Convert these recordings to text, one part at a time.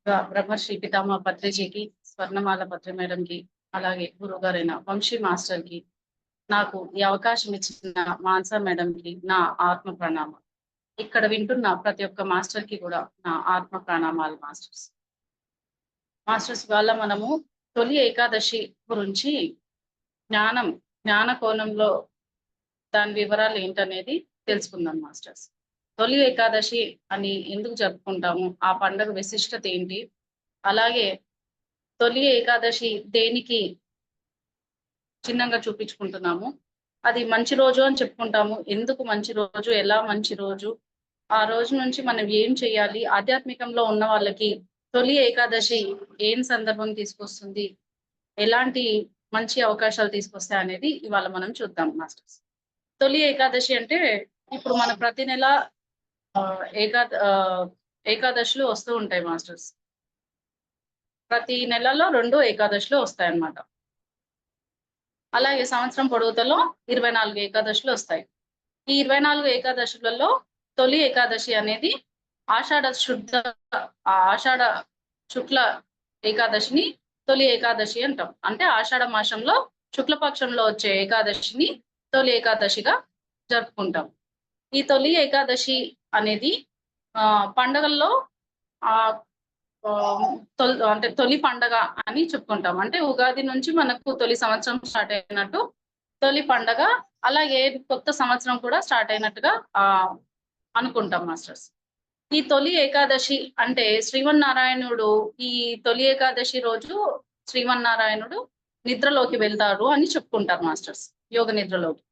బ్రహ్మశ్రీ పితామహ పత్రిజీకి, స్వర్ణమాల పత్రి మేడంకి, అలాగే గురువుగారైన వంశీ మాస్టర్కి, నాకు ఈ అవకాశం ఇచ్చిన మాన్సా మేడంకి నా ఆత్మ ప్రణామాలు. ఇక్కడ వింటున్న ప్రతి ఒక్క మాస్టర్కి కూడా నా ఆత్మ ప్రణామాలు మాస్టర్స్. మాస్టర్స్ వల్ల మనము తొలి ఏకాదశి గురించి జ్ఞాన కోణంలో దాని వివరాలు ఏంటనేది తెలుసుకుందాం మాస్టర్స్. తొలి ఏకాదశి అని ఎందుకు జరుపుకుంటాము, ఆ పండుగ విశిష్టత ఏంటి, అలాగే తొలి ఏకాదశి దేనికి చిన్నంగా చూపించుకుంటున్నాము, అది మంచి రోజు అని చెప్పుకుంటాము. ఎందుకు మంచి రోజు, ఎలా మంచి రోజు, ఆ రోజు నుంచి మనం ఏం చేయాలి, ఆధ్యాత్మికంలో ఉన్న వాళ్ళకి తొలి ఏకాదశి ఏం సందర్భం తీసుకొస్తుంది, ఎలాంటి మంచి అవకాశాలు తీసుకొస్తాయి అనేది ఇవాళ మనం చూద్దాం మాస్టర్స్. తొలి ఏకాదశి అంటే ఇప్పుడు మన ప్రతి నెల ఏకాదశులు వస్తూ ఉంటాయి మాస్టర్స్. ప్రతి నెలలో 2 ఏకాదశులు వస్తాయన్నమాట. అలాగే సంవత్సరం పొడవుతలో 24 ఏకాదశులు వస్తాయి. ఈ 24 ఏకాదశులలో తొలి ఏకాదశి అనేది ఆషాఢ శుక్ల ఏకాదశిని తొలి ఏకాదశి అంటాం. అంటే ఆషాఢ మాసంలో శుక్లపక్షంలో వచ్చే ఏకాదశిని తొలి ఏకాదశిగా జరుపుకుంటాం. ఈ తొలి ఏకాదశి అనేది పండగల్లో అంటే తొలి పండగ అని చెప్పుకుంటాం. అంటే ఉగాది నుంచి మనకు తొలి సంవత్సరం స్టార్ట్ అయినట్టు తొలి పండగ, అలాగే కొత్త సంవత్సరం కూడా స్టార్ట్ అయినట్టుగా అనుకుంటాం మాస్టర్స్. ఈ తొలి ఏకాదశి అంటే శ్రీమన్నారాయణుడు ఈ తొలి ఏకాదశి రోజు శ్రీమన్నారాయణుడు నిద్రలోకి వెళ్తారు అని చెప్పుకుంటారు మాస్టర్స్, యోగ నిద్రలోకి.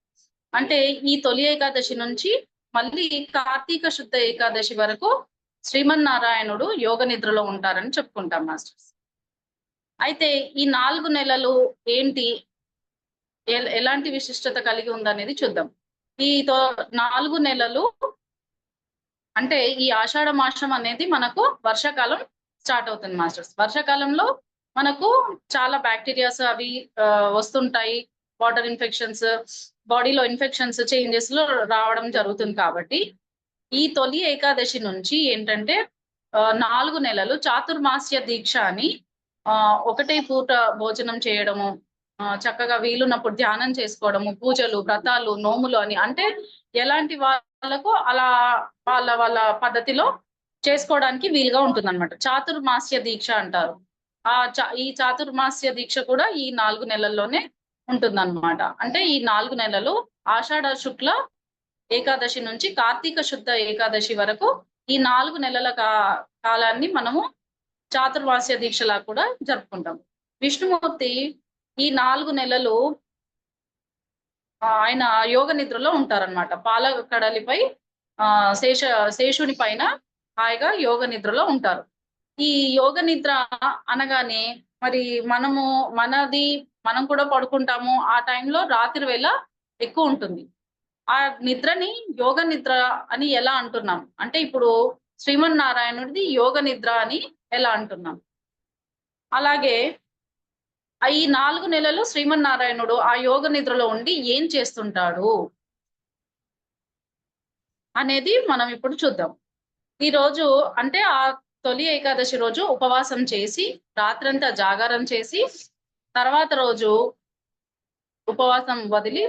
అంటే ఈ తొలి ఏకాదశి నుంచి మళ్ళీ కార్తీక శుద్ధ ఏకాదశి వరకు శ్రీమన్నారాయణుడు యోగ నిద్రలో ఉంటారని చెప్పుకుంటాం మాస్టర్స్. అయితే ఈ 4 నెలలు ఏంటి, ఎలాంటి విశిష్టత కలిగి ఉందనేది చూద్దాం. ఈ 4 నెలలు అంటే ఈ ఆషాఢ మాసం అనేది మనకు వర్షాకాలం స్టార్ట్ అవుతుంది మాస్టర్స్. వర్షాకాలంలో మనకు చాలా బ్యాక్టీరియాస్ అవి వస్తుంటాయి, వాటర్ ఇన్ఫెక్షన్స్, బాడీలో ఇన్ఫెక్షన్స్, చేంజెస్ లో రావడం జరుగుతుంది. కాబట్టి ఈ తొలి ఏకాదశి నుంచి ఏంటంటే 4 నెలలు చాతుర్మాస్య దీక్ష అని ఒకటే పూట భోజనం చేయడము, చక్కగా వీలున్నప్పుడు ధ్యానం చేసుకోవడము, పూజలు, వ్రతాలు, నోములు అని, అంటే ఎలాంటి వాళ్ళకు అలా వాళ్ళ వాళ్ళ పద్ధతిలో చేసుకోవడానికి వీలుగా ఉంటుందన్నమాట. చాతుర్మాస్య దీక్ష అంటారు. ఈ చాతుర్మాస్య దీక్ష కూడా ఈ 4 నెలల్లోనే ఉంటుందన్నమాట. అంటే ఈ 4 నెలలు ఆషాఢ శుక్ల ఏకాదశి నుంచి కార్తీక శుద్ధ ఏకాదశి వరకు ఈ 4 నెలల కాలాన్ని మనము చాతుర్మాస్య దీక్షలా కూడా జరుపుకుంటాం. విష్ణుమూర్తి ఈ 4 నెలలు ఆయన యోగ నిద్రలో ఉంటారన్నమాట. పాల కడలిపై శేషుని పైన హాయిగా యోగ నిద్రలో ఉంటారు. ఈ యోగ నిద్ర అనగానే మరి మనం కూడా పడుకుంటాము. ఆ టైంలో రాత్రి వేళ ఎక్కువ ఉంటుంది. ఆ నిద్రని యోగ నిద్ర అని ఎలా అంటున్నాం అంటే, ఇప్పుడు శ్రీమన్నారాయణుడిది యోగ నిద్ర అని ఎలా అంటున్నాం. అలాగే ఈ 4 నెలలు శ్రీమన్నారాయణుడు ఆ యోగ నిద్రలో ఉండి ఏం చేస్తుంటాడు అనేది మనం ఇప్పుడు చూద్దాం. ఈ రోజు అంటే ఆ తొలి ఏకాదశి రోజు ఉపవాసం చేసి రాత్రంతా జాగారం చేసి తర్వాత రోజు ఉపవాసం వదిలి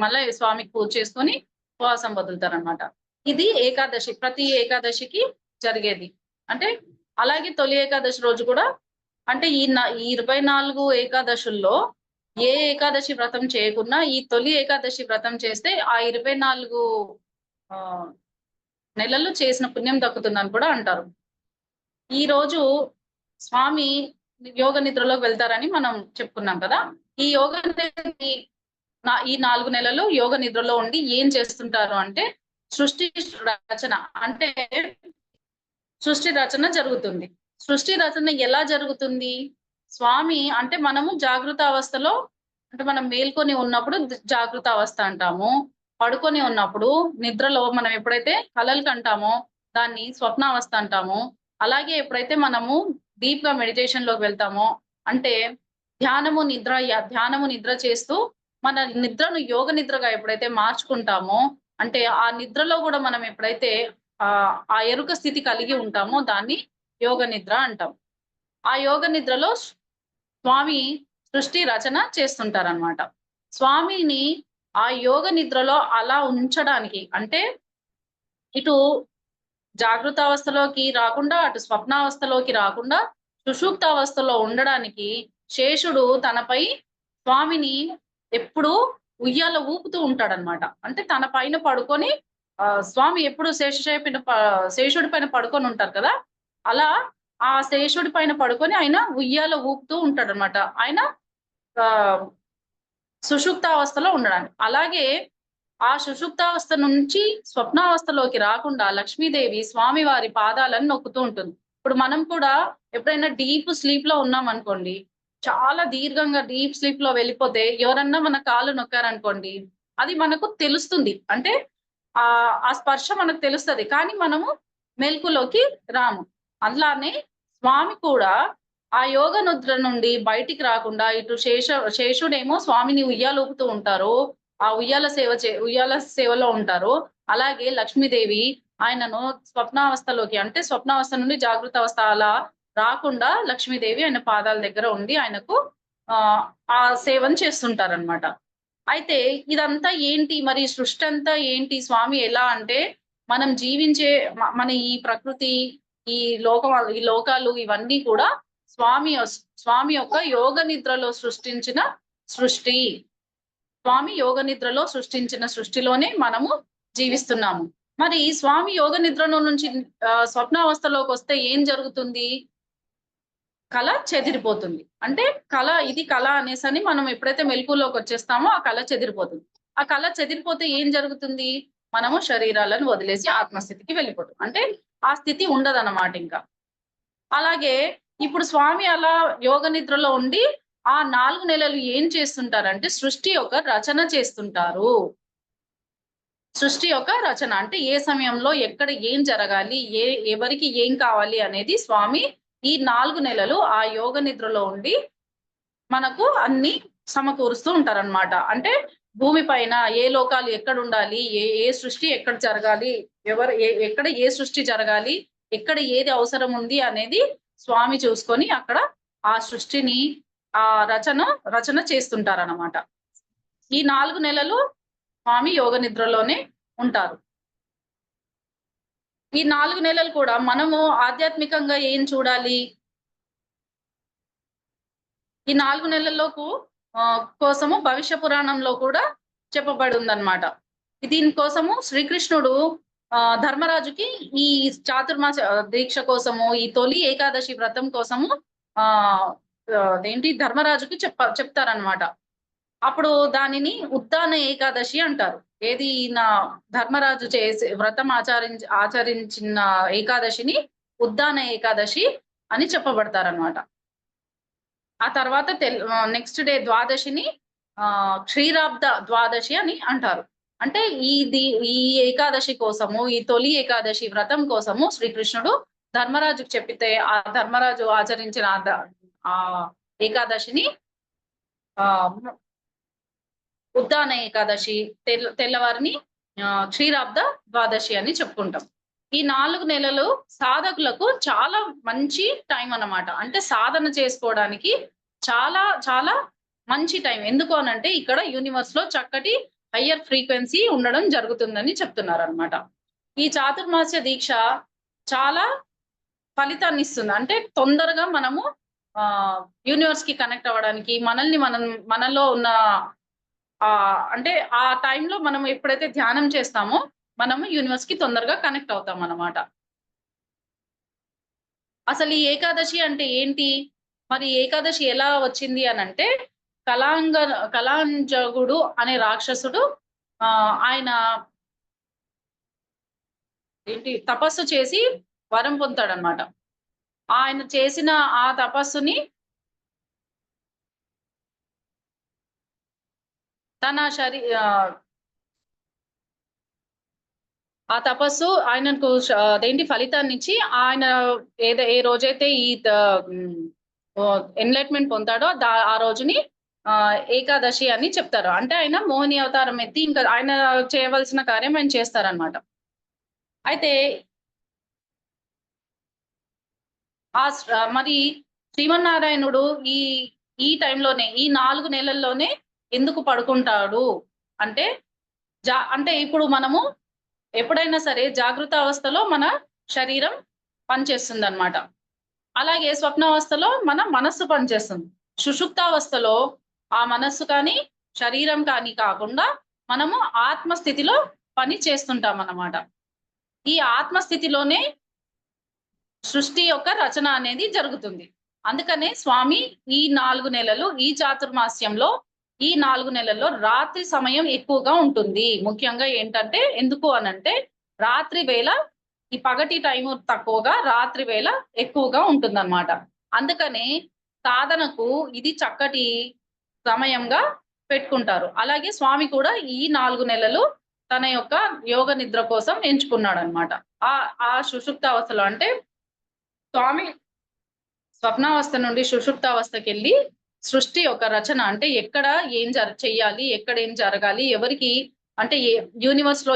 మళ్ళీ స్వామికి పూజ చేసుకొని ఉపవాసం వదులుతారనమాట. ఇది ఏకాదశి, ప్రతి ఏకాదశికి జరిగేది. అంటే అలాగే తొలి ఏకాదశి రోజు కూడా, అంటే ఈ 24 ఏకాదశుల్లో ఏ ఏకాదశి వ్రతం చేయకున్నా ఈ తొలి ఏకాదశి వ్రతం చేస్తే ఆ 24 నెలలు చేసిన పుణ్యం దక్కుతుందని కూడా అంటారు. ఈ రోజు స్వామి యోగ నిద్రలోకి వెళ్తారని మనం చెప్పుకున్నాం కదా. ఈ ఈ 4 నెలలు యోగ నిద్రలో ఉండి ఏం చేస్తుంటారు అంటే సృష్టి రచన, అంటే సృష్టి రచన జరుగుతుంది. సృష్టి రచన ఎలా జరుగుతుంది? స్వామి అంటే మనము జాగృత అవస్థలో, అంటే మనం మేల్కొని ఉన్నప్పుడు జాగృత అవస్థ అంటాము. పడుకొని ఉన్నప్పుడు నిద్రలో మనం ఎప్పుడైతే కలలు కంటామో దాన్ని స్వప్నావస్థ అంటాము. అలాగే ఎప్పుడైతే మనము డీప్ గా మెడిటేషన్ లోకి వెళ్తామో, అంటే ధ్యానము నిద్ర చేస్తూ మన నిద్రను యోగ నిద్రగా ఎప్పుడైతే మార్చుకుంటామో, అంటే ఆ నిద్రలో కూడా మనం ఎప్పుడైతే ఆ ఎరుక స్థితి కలిగి ఉంటామో దాన్ని యోగ నిద్ర అంటాం. ఆ యోగ నిద్రలో స్వామి సృష్టి రచన చేస్తుంటారనమాట. స్వామిని ఆ యోగ నిద్రలో అలా ఉంచడానికి అంటే ఇటు జాగృతావస్థలోకి రాకుండా, అటు స్వప్నావస్థలోకి రాకుండా, సుషుప్తావస్థలో ఉండడానికి శేషుడు తనపై స్వామిని ఎప్పుడూ ఉయ్యాల ఊపుతూ ఉంటాడనమాట. అంటే తన పైన పడుకొని స్వామి ఎప్పుడు శేషుడి పైన పడుకొనుంటారు కదా! అలా ఆ శేషుడి పైన పడుకొని ఆయన ఉయ్యాల ఊపుతూ ఉంటాడనమాట. ఆయన ఆహ్, సుషుప్తావస్థలో ఉండడానికి. అలాగే ఆ సుషుప్తావస్థ నుంచి స్వప్నావస్థలోకి రాకుండా లక్ష్మీదేవి స్వామివారి పాదాలను నొక్కుతూ ఉంటుంది. ఇప్పుడు మనం కూడా ఎప్పుడైనా డీప్ స్లీప్‌లో ఉన్నామనుకోండి, చాలా దీర్ఘంగా డీప్ స్లీప్‌లో వెళ్ళిపోతే ఎవరన్నా మన కాళ్ళు నొక్కారనుకోండి, అది మనకు తెలుస్తుంది. అంటే ఆ స్పర్శ మనకు తెలుస్తది. కానీ మనము మెలుకువలోకి రాము. అట్లానే స్వామి కూడా ఆ యోగ నిద్ర నుండి బయటికి రాకుండా ఇటు శేషుడేమో స్వామిని ఉయ్యాలూపుతూ ఉంటారు. ఆ ఉయ్యాల సేవలో ఉంటారు. అలాగే లక్ష్మీదేవి ఆయనను స్వప్నావస్థలోకి అంటే స్వప్నావస్థ నుండి జాగృతావస్థ అలా రాకుండా లక్ష్మీదేవి ఆయన పాదాల దగ్గర ఉండి ఆయనకు ఆహ్, ఆ సేవను చేస్తుంటారనమాట. అయితే ఇదంతా ఏంటి మరి సృష్టంతా ఏంటి? స్వామి ఎలా అంటే మనం జీవించే మన ఈ ప్రకృతి, ఈ ఈ లోకాలు ఇవన్నీ కూడా స్వామి యొక్క యోగ నిద్రలో సృష్టించిన సృష్టి. స్వామి యోగ నిద్రలో సృష్టించిన సృష్టిలోనే మనము జీవిస్తున్నాము. మరి స్వామి యోగ నిద్రలో నుంచి స్వప్నావస్థలోకొస్తే ఏం జరుగుతుంది? కళ చెదిరిపోతుంది. అంటే ఇది కళ అనేసని మనం ఎప్పుడైతే మెలుకువలోకొచ్చేస్తామో ఆ కళ చెదిరిపోతుంది. ఆ కళ చెదిరిపోతే ఏం జరుగుతుంది? మనము శరీరాలను వదిలేసి ఆత్మస్థితికి వెళ్ళిపోతాం. అంటే ఆ స్థితి ఉండదన్నమాట ఇంకా. అలాగే ఇప్పుడు స్వామి అలా యోగ నిద్రలో ఉండి ఆ 4 నెలలు ఏం చేస్తుంటారంటే సృష్టి యొక్క రచన చేస్తుంటారు. సృష్టి యొక్క రచన. అంటే ఏ సమయంలో ఎక్కడ ఏం జరగాలి? ఎవరికి ఏం కావాలి అనేది స్వామి ఈ 4 నెలలు ఆ యోగ నిద్రలో ఉండి మనకు అన్నీ సమకూరుస్తూ ఉంటారనమాట. అంటే భూమి పైన ఏ లోకాలు ఎక్కడుండాలి? ఏ సృష్టి ఎక్కడ జరగాలి? ఎక్కడ ఏ సృష్టి జరగాలి? ఎక్కడ ఏది అవసరం ఉంది అనేది స్వామి చూసుకొని అక్కడ ఆ సృష్టిని రచన రచన చేస్తుంటారనమాట. ఈ 4 నెలలు స్వామి యోగ నిద్రలోనే ఉంటారు. ఈ 4 నెలలు కూడా మనము ఆధ్యాత్మికంగా ఏం చూడాలి? ఈ 4 నెలల్లోకు కోసము భవిష్య పురాణంలో కూడా చెప్పబడుందనమాట. దీని కోసము శ్రీకృష్ణుడు ధర్మరాజుకి ఈ చాతుర్మాస దీక్ష కోసము, ఈ తొలి ఏకాదశి వ్రతం కోసము ఆహ్, అదేంటి ధర్మరాజుకి చెప్తారనమాట. అప్పుడు దానిని ఉత్తాన ఏకాదశి అంటారు. ఏది నా ధర్మరాజు చేసే వ్రతం ఆచరించిన ఏకాదశిని ఉద్దాన ఏకాదశి అని చెప్పబడతారనమాట. ఆ తర్వాత నెక్స్ట్ డే ద్వాదశిని క్షీరాబ్ద ద్వాదశి అని అంటారు. అంటే ఇది ఈ ఏకాదశి కోసము, ఈ తొలి ఏకాదశి వ్రతం కోసము శ్రీకృష్ణుడు ధర్మరాజుకి చెప్పితే, ఆ ధర్మరాజు ఆచరించిన ఆహ్, ఏకాదశిని ఆహ్, ఉద్దాన ఏకాదశి, తెల్లవారిని క్షీరాబ్ద ద్వాదశి అని చెప్పుకుంటాం. ఈ 4 నెలలు సాధకులకు చాలా మంచి టైం అన్నమాట. అంటే సాధన చేసుకోవడానికి చాలా, చాలా మంచి టైం. ఎందుకు అనంటే ఇక్కడ యూనివర్స్‌లో చక్కటి హయ్యర్ ఫ్రీక్వెన్సీ ఉండడం జరుగుతుందని చెప్తున్నారనమాట. ఈ చాతుర్మాస్య దీక్ష చాలా ఫలితాన్నిస్తుంది. అంటే తొందరగా మనము ఆహ్, యూనివర్స్‌కి కనెక్ట్ అవ్వడానికి, మనలో ఉన్న అంటే ఆ టైంలో మనం ఎప్పుడైతే ధ్యానం చేస్తామో, మనము యూనివర్స్‌కి తొందరగా కనెక్ట్ అవుతామనమాట. అసలు ఈ ఏకాదశి అంటే ఏంటి? మరి ఏకాదశి ఎలా వచ్చింది అనంటే, కలాంగ కలాంజగుడు అనే రాక్షసుడు ఆయన తపస్సు చేసి వరం పొందుతాడనమాట. ఆయన చేసిన ఆ తపస్సుని తన ఆ తపస్సు ఆయనకు అదేంటి ఫలితాన్నిచ్చి ఆయన ఏ రోజైతే హ్మ్. ఎన్‌లైట్‌మెంట్ పొందాడో ఆ రోజుని ఏకాదశి అని చెప్తారు. అంటే ఆయన మోహిని అవతారం ఎత్తి ఇంకా ఆయన చేయవలసిన కార్యం ఆయన చేస్తారనమాట. అయితే మరి శ్రీమన్నారాయణుడు ఈ ఈ టైంలోనే ఈ 4 నెలల్లోనే ఎందుకు పడుకుంటాడు అంటే అంటే ఇప్పుడు మనము ఎప్పుడైనా సరే జాగృత అవస్థలో మన శరీరం పనిచేస్తుందన్నమాట. అలాగే స్వప్నావస్థలో మన మనస్సు పనిచేస్తుంది. సుషుప్తావస్థలో ఆ మనస్సు కానీ, శరీరం కానీ కాకుండా మనము ఆత్మస్థితిలో పని చేస్తుంటామన్నమాట. ఈ ఆత్మస్థితిలోనే సృష్టి యొక్క రచన అనేది జరుగుతుంది. అందుకనే స్వామి ఈ 4 నెలలు ఈ చాతుర్మాస్యంలో ఈ 4 నెలల్లో రాత్రి సమయం ఎక్కువగా ఉంటుంది. ముఖ్యంగా ఏంటంటే ఎందుకు అనంటే రాత్రి వేళ ఈ పగటి టైము తక్కువగా రాత్రి వేళ ఎక్కువగా ఉంటుందన్నమాట. అందుకనే సాధనకు ఇది చక్కటి సమయంగా పెట్టుకుంటారు. అలాగే స్వామి కూడా ఈ 4 నెలలు తన యొక్క యోగ నిద్ర కోసం ఎంచుకున్నాడన్నమాట. ఆ సుషుప్తావస్థలో అంటే స్వామి స్వప్నావస్థ నుండి సుషుప్తావస్థకెళ్ళి సృష్టి యొక్క రచన అంటే ఎక్కడ ఏం చెయ్యాలి, ఎక్కడ ఏం జరగాలి, ఎవరికి అంటే యూనివర్స్‌లో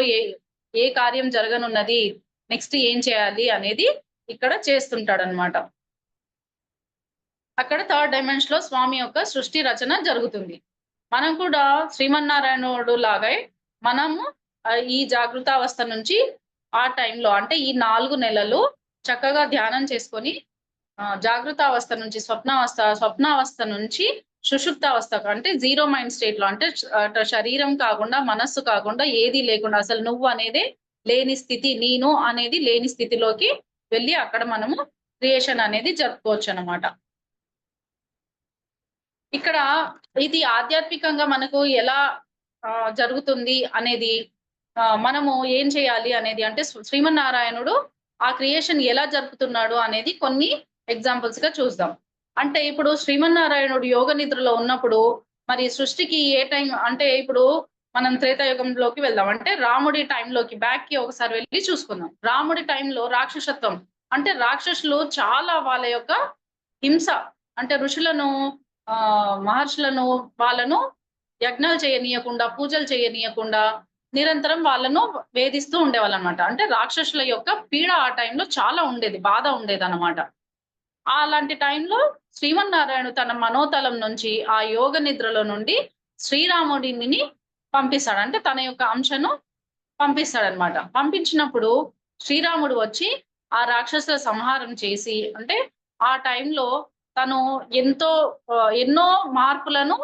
ఏ కార్యం జరగనున్నది, నెక్స్ట్ ఏం చేయాలి అనేది ఇక్కడ చేస్తుంటాడన్నమాట. అక్కడ థర్డ్ డైమెన్షన్‌లో స్వామి యొక్క సృష్టి రచన జరుగుతుంది. మనం కూడా శ్రీమన్నారాయణుడు లాగే మనము ఈ జాగృతావస్థ నుంచి ఆ టైంలో అంటే ఈ 4 నెలలు చక్కగా ధ్యానం చేసుకొని జాగృతావస్థ నుంచి స్వప్నావస్థ నుంచి సుషుప్తావస్థకు అంటే జీరో మైండ్ స్టేట్‌లో అంటే శరీరం కాకుండా, మనస్సు కాకుండా ఏది లేకుండా అసలు నువ్వు అనేదే లేని స్థితి, నేను అనేది లేని స్థితిలోకి వెళ్లి అక్కడ మనము క్రియేషన్ అనేది జరుపుకోవచ్చన్నమాట. ఇక్కడ ఇది ఆధ్యాత్మికంగా మనకు ఎలా జరుగుతుంది అనేది మనము ఏం చేయాలి అనేది అంటే శ్రీమన్నారాయణుడు ఆ క్రియేషన్ ఎలా జరుపుతున్నాడు అనేది కొన్ని ఎగ్జాంపుల్స్‌గా చూద్దాం. అంటే ఇప్పుడు శ్రీమన్నారాయణుడు యోగ నిద్రలో ఉన్నప్పుడు మరి సృష్టికి ఏ టైం అంటే ఇప్పుడు మనం త్రేతాయుగంలోకి వెళ్దాం. అంటే రాముడి టైంలోకి బ్యాక్‌కి ఒకసారి వెళ్లి చూసుకుందాం. రాముడి టైంలో రాక్షసత్వం అంటే రాక్షసులు చాలా వాళ్ళ యొక్క హింస అంటే ఋషులను మహర్షులను వాళ్ళను యజ్ఞాలు చేయనీయకుండా, పూజలు చేయనీయకుండా నిరంతరం వాళ్ళను వేధిస్తూ ఉండేవాళ్ళనమాట. అంటే రాక్షసుల యొక్క పీడ ఆ టైంలో చాలా ఉండేది. బాధ ఉండేదనమాట. అలాంటి టైంలో శ్రీమన్నారాయణుడు తన మనోతలం నుంచి ఆ యోగ నిద్రలో నుండి శ్రీరాముడిని పంపిస్తాడు. అంటే తన యొక్క అంశను పంపిస్తాడనమాట. పంపించినప్పుడు శ్రీరాముడు వచ్చి ఆ రాక్షసుల సంహారం చేసి అంటే ఆ టైంలో తను ఎన్నో మార్పులను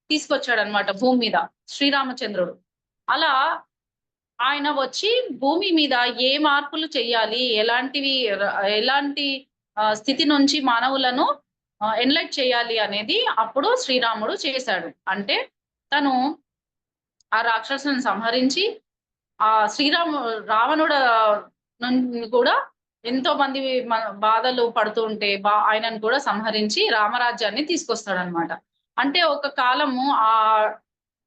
తీసుకొచ్చాడనమాట భూమి మీద శ్రీరామచంద్రుడు. అలా ఆయన వచ్చి భూమి మీద ఏ మార్పులు చెయ్యాలి, ఎలాంటి స్థితి నుంచి మానవులను ఎన్‌లైట్ చేయాలి అనేది అప్పుడు శ్రీరాముడు చేశాడు. అంటే తను ఆ రాక్షసులను సంహరించి రావణుడు కూడా ఎంతో మంది బాధలు పడుతూ ఉంటే ఆయనను కూడా సంహరించి రామరాజ్యాన్ని తీసుకొస్తాడన్నమాట. అంటే ఒక కాలము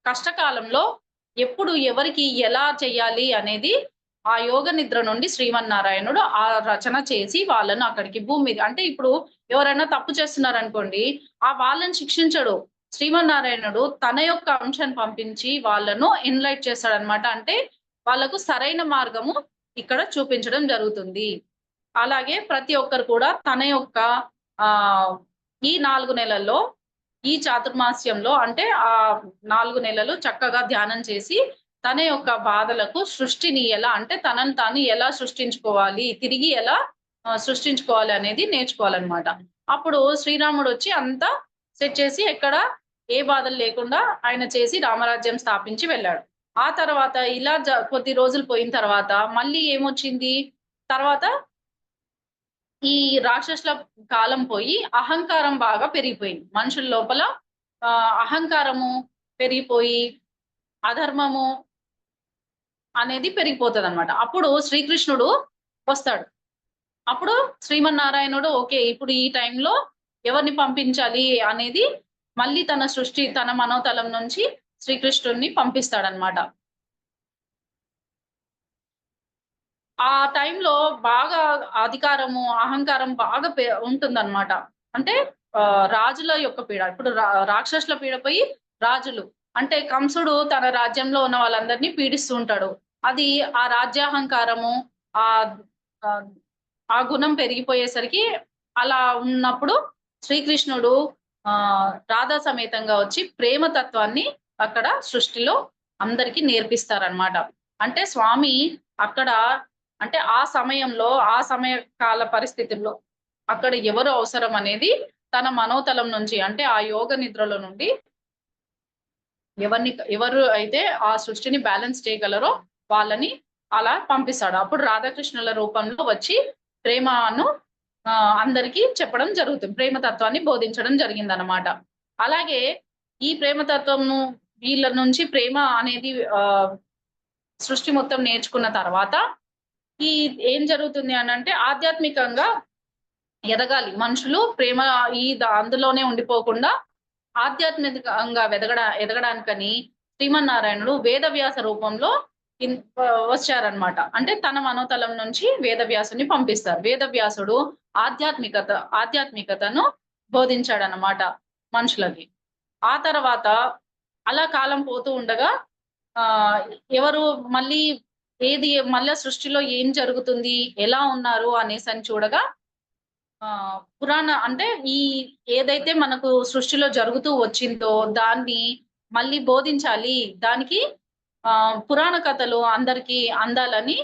కష్టకాలంలో ఎప్పుడు ఎవరికి ఎలా చేయాలి అనేది ఆ యోగ నిద్ర నుండి శ్రీమన్నారాయణుడు ఆ రచన చేసి వాళ్ళను అక్కడికి భూమి మీద అంటే ఇప్పుడు ఎవరైనా తప్పు చేస్తున్నారనుకోండి, వాళ్ళని శిక్షించడు. శ్రీమన్నారాయణుడు తన యొక్క అంశాన్ని పంపించి వాళ్ళను ఎన్‌లైట్ చేస్తాడన్నమాట. అంటే వాళ్ళకు సరైన మార్గము ఇక్కడ చూపించడం జరుగుతుంది. అలాగే ప్రతి ఒక్కరు కూడా తన యొక్క ఈ 4 నెలల్లో ఈ చాతుర్మాస్యంలో అంటే 4 నెలలు చక్కగా ధ్యానం చేసి తన యొక్క బాధలకు సృష్టిని ఎలా అంటే తనను తాను ఎలా సృష్టించుకోవాలి, తిరిగి ఎలా సృష్టించుకోవాలి అనేది నేర్చుకోవాలన్నమాట. అప్పుడు శ్రీరాముడు వచ్చి అంతా సెట్ చేసి ఎక్కడ ఏ బాధలు లేకుండా ఆయన చేసి రామరాజ్యం స్థాపించి వెళ్ళాడు. ఆ తర్వాత ఇలా కొద్ది రోజులు పోయిన తర్వాత మళ్ళీ ఏమొచ్చింది? తర్వాత ఈ రాక్షసుల కాలం పోయి అహంకారం బాగా పెరిగిపోయింది. మనుషుల లోపల అహంకారము పెరిగిపోయి అధర్మము అనేది పెరిగిపోతదన్నమాట. అప్పుడు శ్రీకృష్ణుడు వస్తాడు. అప్పుడు శ్రీమన్నారాయణుడు ఓకే. ఇప్పుడు ఈ టైంలో ఎవరిని పంపించాలి అనేది మళ్ళీ తన మనోతలం నుంచి శ్రీకృష్ణుడిని పంపిస్తాడన్నమాట. ఆ టైంలో బాగా అధికారము, అహంకారం బాగా ఉంటుందన్నమాట. అంటే రాజుల యొక్క పీడ. ఇప్పుడు రాక్షసుల పీడ పోయి రాజులు. అంటే కంసుడు తన రాజ్యంలో ఉన్న వాళ్ళందరినీ పీడిస్తూ ఉంటాడు. అది ఆ రాజ్యాహంకారము ఆహ్, ఆహ్, ఆ గుణం పెరిగిపోయేసరికి అలా ఉన్నప్పుడు శ్రీకృష్ణుడు రాధా సమేతంగా వచ్చి ప్రేమ తత్వాన్ని అక్కడ సృష్టిలో అందరికీ నేర్పిస్తారనమాట. అంటే స్వామి అక్కడ అంటే ఆ సమయంలో, ఆ సమయ కాల పరిస్థితుల్లో అక్కడ ఎవరు అవసరం అనేది తన మనోతలం నుంచి అంటే ఆ యోగ నిద్రలో నుండి ఎవరు అయితే ఆ సృష్టిని బ్యాలెన్స్ చేయగలరో వాళ్ళని అలా పంపిస్తాడు. అప్పుడు రాధాకృష్ణుల రూపంలో వచ్చి ప్రేమను అందరికీ చెప్పడం జరుగుతుంది. ప్రేమ తత్వాన్ని బోధించడం జరిగిందనమాట. అలాగే ఈ ప్రేమ తత్వంను వీళ్ళ నుంచి ప్రేమ అనేది సృష్టి మొత్తం నేర్చుకున్న తర్వాత ఈ ఏం జరుగుతుంది అనంటే ఆధ్యాత్మికంగా ఎదగాలి. మనుషులు ప్రేమ అందులోనే ఉండిపోకుండా ఆధ్యాత్మికంగా ఎదగడానికని శ్రీమన్నారాయణుడు వేదవ్యాస రూపంలో వచ్చారనమాట. అంటే తన మనోతలం నుంచి వేదవ్యాసుని పంపిస్తారు. వేదవ్యాసుడు ఆధ్యాత్మికతను బోధించాడనమాట మనుషులకి. ఆ తర్వాత అలా కాలం పోతూ ఉండగా ఎవరు మళ్ళీ మళ్ళా సృష్టిలో ఏం జరుగుతుంది? ఎలా ఉన్నారు? అనేసని చూడగా అంటే ఏదైతే మనకు సృష్టిలో జరుగుతూ వచ్చిందో దాన్ని మళ్ళీ బోధించాలి. దానికి పురాణ కథలు అందరికీ అందాలని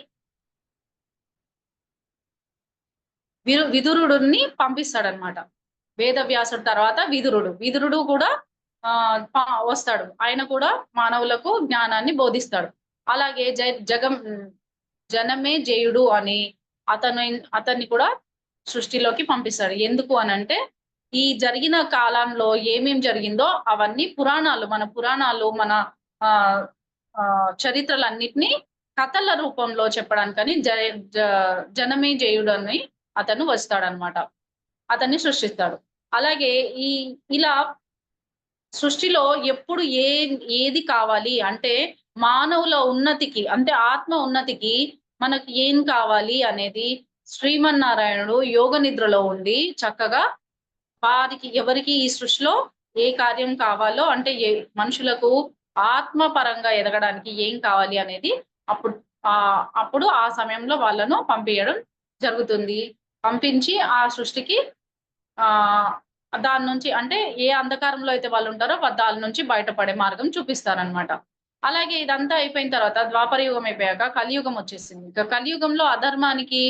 విదురుడిని పంపిస్తాడనమాట. వేదవ్యాసుడు తర్వాత విదురుడు కూడా వస్తాడు. ఆయన కూడా మానవులకు జ్ఞానాన్ని బోధిస్తాడు. అలాగే జనమే జేయుడు అని అతన్ని కూడా సృష్టిలోకి పంపిస్తాడు. ఎందుకు అనంటే ఈ జరిగిన కాలంలో ఏమేం జరిగిందో అవన్నీ మన పురాణాలు మన చరిత్రలన్నిటిని కథల రూపంలో చెప్పడానికని జనమే జేయుడు అని అతను వస్తాడనమాట. అతన్ని సృష్టిస్తాడు. అలాగే ఇలా సృష్టిలో ఎప్పుడు ఏది కావాలి అంటే మానవుల ఉన్నతికి అంటే ఆత్మ ఉన్నతికి మనకి ఏం కావాలి అనేది శ్రీమన్నారాయణుడు యోగ నిద్రలో ఉండి చక్కగా ఎవరికి ఈ సృష్టిలో ఏ కార్యం కావాలో అంటే మనుషులకు ఆత్మ పరంగా ఎదగడానికి ఏం కావాలి అనేది అప్పుడు ఆ సమయంలో వాళ్ళను పంపించడం జరుగుతుంది. పంపించి ఆ సృష్టికి దాని నుంచి అంటే ఏ అంధకారంలో అయితే వాళ్ళు ఉంటారో దాని నుంచి బయటపడే మార్గం చూపిస్తారనమాట. అలాగే ఇదంతా అయిపోయిన తర్వాత ద్వాపర యుగం అయిపోయాక కలియుగం వచ్చేసింది. ఇక కలియుగంలో అధర్మానికి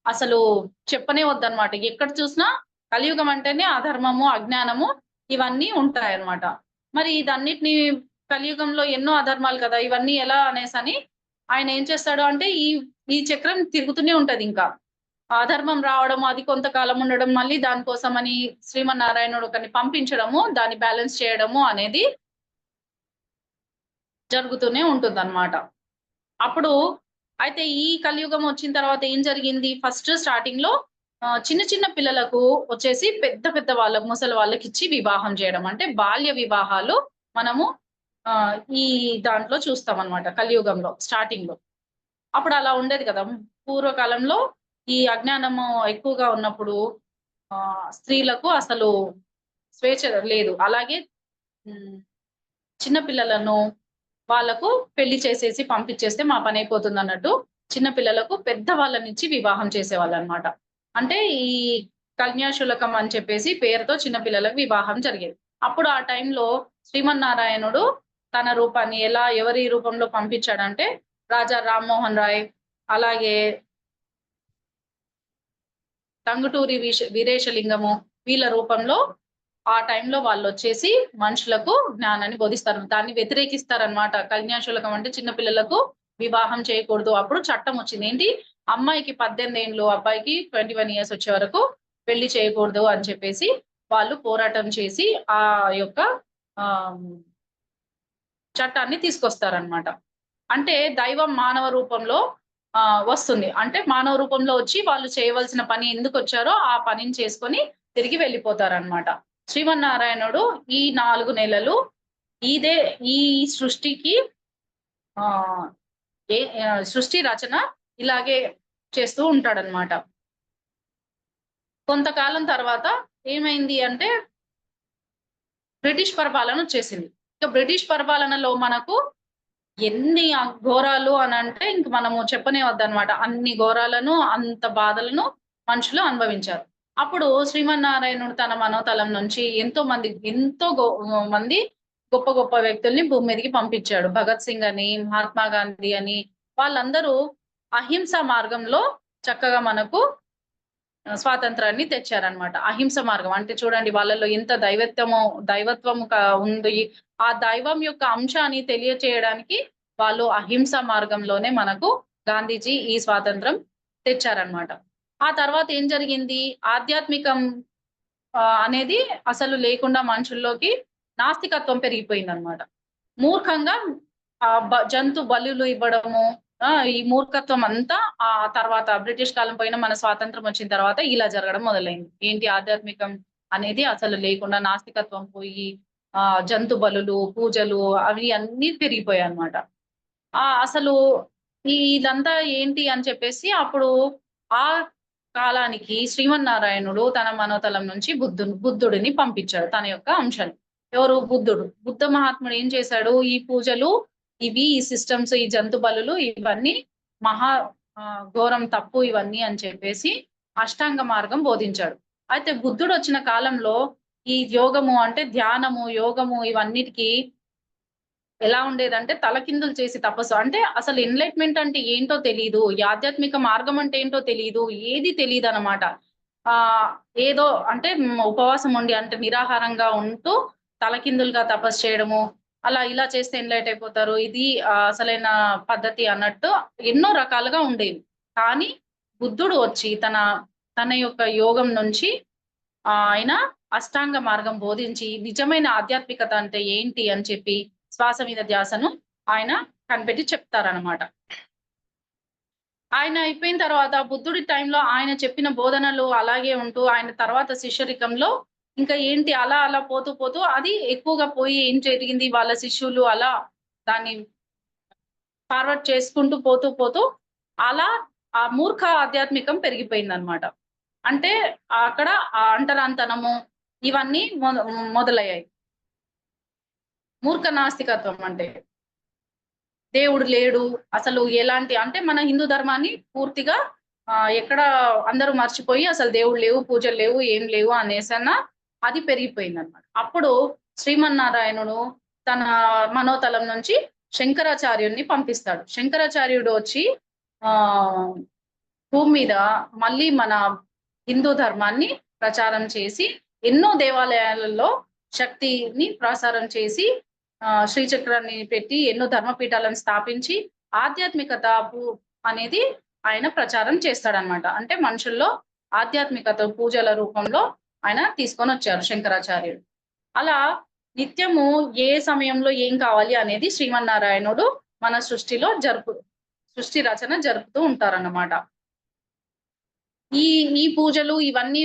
అసలు చెప్పనే వద్దనమాట. ఎక్కడ చూసినా కలియుగం అంటేనే అధర్మము, అజ్ఞానము ఇవన్నీ ఉంటాయన్నమాట. మరి ఇదన్నిటిని కలియుగంలో ఎన్నో అధర్మాలు కదా! ఇవన్నీ ఎలా అనేసని ఆయన ఏం చేస్తాడు అంటే ఈ చక్రం తిరుగుతూనే ఉంటది ఇంకా. అధర్మం రావడం, అది కొంతకాలం ఉండడం, మళ్ళీ దానికోసమని శ్రీమన్నారాయణుడు ఒకరిని పంపించడము, దాన్ని బ్యాలెన్స్ చేయడము అనేది జరుగుతూనే ఉంటుందన్నమాట. అప్పుడు అయితే ఈ కలియుగం వచ్చిన తర్వాత ఏం జరిగింది? ఫస్ట్ స్టార్టింగ్‌లో చిన్న చిన్న పిల్లలకు వచ్చేసి పెద్ద పెద్ద ముసలి వాళ్ళకిచ్చి వివాహం చేయడం. అంటే బాల్య వివాహాలు మనము ఈ దాంట్లో చూస్తామన్నమాట కలియుగంలో స్టార్టింగ్‌లో. అప్పుడు అలా ఉండేది కదా! పూర్వకాలంలో ఈ అజ్ఞానము ఎక్కువగా ఉన్నప్పుడు స్త్రీలకు అసలు స్వేచ్ఛ లేదు. అలాగే చిన్న పిల్లలను వాళ్ళకు పెళ్లి చేసేసి పంపించేస్తే మా పనైపోతుందన్నట్టు చిన్న పిల్లలకు పెద్దవాళ్ళనిచ్చి వివాహం చేసేవాళ్ళనమాట. అంటే ఈ కన్యాశుల్కం అని చెప్పేసి పేరుతో చిన్న పిల్లలకు వివాహం జరిగేది. అప్పుడు ఆ టైంలో శ్రీమన్నారాయణుడు తన రూపాన్ని ఎవరి రూపంలో పంపించాడంటే రాజా రామ్మోహన్ రాయ్, అలాగే టంగుటూరి వీరేశలింగము వీళ్ళ రూపంలో ఆ టైంలో వాళ్ళొచ్చేసి మనుషులకు జ్ఞానాన్ని బోధిస్తారు. దాన్ని వ్యతిరేకిస్తారనమాట. కన్యాశుల్కం అంటే చిన్న పిల్లలకు వివాహం చేయకూడదు. అప్పుడు చట్టం వచ్చింది. ఏంటి? అమ్మాయికి 18 ఏండ్లు, అబ్బాయికి 21 ఇయర్స్ వచ్చే వరకు పెళ్లి చేయకూడదు అని చెప్పేసి వాళ్ళు పోరాటం చేసి ఆ యొక్క చట్టాన్ని తీసుకొస్తారనమాట. అంటే దైవం మానవ రూపంలో వస్తుంది. అంటే మానవ రూపంలో వచ్చి వాళ్ళు చేయవలసిన పని ఎందుకొచ్చారో ఆ పనిని చేసుకొని తిరిగి వెళ్ళిపోతారనమాట. శ్రీమన్నారాయణుడు ఈ 4 నెలలు ఈ సృష్టికి సృష్టి రచన ఇలాగే చేస్తూ ఉంటాడనమాట. కొంతకాలం తర్వాత ఏమైంది అంటే బ్రిటిష్ పరిపాలన వచ్చేసింది. ఇక బ్రిటిష్ పరిపాలనలో మనకు ఎన్ని ఘోరాలు అనంటే ఇంక మనము చెప్పనే వద్దనమాట. అన్ని ఘోరాలను, అంత బాధలను మనుషులు అనుభవించారు. అప్పుడు శ్రీమన్నారాయణుడు తన మనోతలం నుంచి ఎంతో మంది గొప్ప గొప్ప వ్యక్తుల్ని భూమి మీదకి పంపించాడు. భగత్ సింగ్ అని, మహాత్మా గాంధీ అని వాళ్ళందరూ అహింస మార్గంలో చక్కగా మనకు స్వాతంత్రాన్ని తెచ్చారనమాట. అహింస మార్గం అంటే చూడండి వాళ్ళలో ఎంత దైవత్వము ఉంది. ఆ దైవం యొక్క అంశాన్ని తెలియచేయడానికి వాళ్ళు అహింస మార్గంలోనే మనకు గాంధీజీ ఈ స్వాతంత్రం తెచ్చారనమాట. ఆ తర్వాత ఏం జరిగింది? ఆధ్యాత్మికం అనేది అసలు లేకుండా మనుషుల్లోకి నాస్తికత్వం పెరిగిపోయిందనమాట. మూర్ఖంగా జంతు బలులు ఇవ్వడము, ఈ మూర్ఖత్వం అంతా తర్వాత బ్రిటిష్ కాలం పోయిన మన స్వాతంత్రం వచ్చిన తర్వాత ఇలా జరగడం మొదలైంది. ఏంటి ఆధ్యాత్మికం అనేది అసలు లేకుండా నాస్తికత్వం పోయి జంతు బలులు, పూజలు అవి అన్నీ పెరిగిపోయాయన్నమాట. అసలు ఇదంతా ఏంటి అని చెప్పేసి అప్పుడు ఆ కాలానికి శ్రీమన్నారాయణుడు తన మనోతలం నుంచి బుద్ధుడిని పంపించాడు తన యొక్క అంశాన్ని. ఎవరు? బుద్ధుడు. బుద్ధ మహాత్ముడు ఏం చేశాడు? ఈ పూజలు, ఈ సిస్టమ్స్, ఈ జంతు బలులు ఇవన్నీ మహా ఘోరం తప్పు ఇవన్నీ అని చెప్పేసి అష్టాంగ మార్గం బోధించాడు. అయితే బుద్ధుడు వచ్చిన కాలంలో ఈ యోగము అంటే ధ్యానము, యోగము ఇవన్నిటికి ఎలా ఉండేదంటే తలకిందులు చేసి తపస్సు. అంటే అసలు ఎన్‌లైట్‌మెంట్ అంటే ఏంటో తెలీదు. ఈ ఆధ్యాత్మిక మార్గం అంటే ఏంటో తెలీదు. ఏది తెలీదనమాట. ఆహ్, ఏదో అంటే ఉపవాసం ఉండి అంటే నిరాహారంగా ఉంటూ తలకిందులుగా తపస్సు చేయడము. అలా ఇలా చేస్తే ఎన్‌లైట్ అయిపోతారు. ఇది అసలైన పద్ధతి అన్నట్టు ఎన్నో రకాలుగా ఉండేవి. కానీ బుద్ధుడు వచ్చి తన యొక్క యోగం నుంచి ఆయన అష్టాంగ మార్గం బోధించి నిజమైన ఆధ్యాత్మికత అంటే ఏంటి అని చెప్పి శ్వాస మీద ధ్యాసను ఆయన కనిపెట్టి చెప్తారనమాట. ఆయన అయిపోయిన తర్వాత బుద్ధుడి టైంలో ఆయన చెప్పిన బోధనలు అలాగే ఉంటూ ఆయన తర్వాత శిష్యరికంలో ఇంకా ఏంటి అలా అలా పోతూ పోతూ అది ఎక్కువగా పోయి ఏం జరిగింది వాళ్ళ శిష్యులు అలా దాన్ని ఫార్వర్డ్ చేసుకుంటూ పోతూ అలా ఆ మూర్ఖ ఆధ్యాత్మికం పెరిగిపోయిందనమాట. అంటే అక్కడ ఆ అంటరాంతనము ఇవన్నీ మొదలయ్యాయి. మూర్ఖ నాస్తికత్వం అంటే. దేవుడు లేడు. అసలు ఎలాంటి అంటే మన హిందూ ధర్మాన్ని పూర్తిగా ఎక్కడ అందరూ మర్చిపోయి అసలు దేవుడు లేవు, పూజలు లేవు, ఏం లేవు అనేసన్న అది పెరిగిపోయిందనమాట. అప్పుడు శ్రీమన్నారాయణుడు తన మనోతలం నుంచి శంకరాచార్యుడిని పంపిస్తాడు. శంకరాచార్యుడు వచ్చి ఆహ్, భూమి మీద మళ్ళీ మన హిందూ ధర్మాన్ని ప్రచారం చేసి ఎన్నో దేవాలయాలలో శక్తిని ప్రసారం చేసి శ్రీచక్రాన్ని పెట్టి ఎన్నో ధర్మపీఠాలను స్థాపించి ఆధ్యాత్మికత అనేది ఆయన ప్రచారం చేస్తాడనమాట. అంటే మనుషుల్లో ఆధ్యాత్మికత పూజల రూపంలో ఆయన తీసుకొనొచ్చారు శంకరాచార్యుడు. అలా నిత్యము ఏ సమయంలో ఏం కావాలి అనేది శ్రీమన్నారాయణుడు మన సృష్టి రచన జరుపుతూ ఉంటారన్నమాట. ఈ పూజలు ఇవన్నీ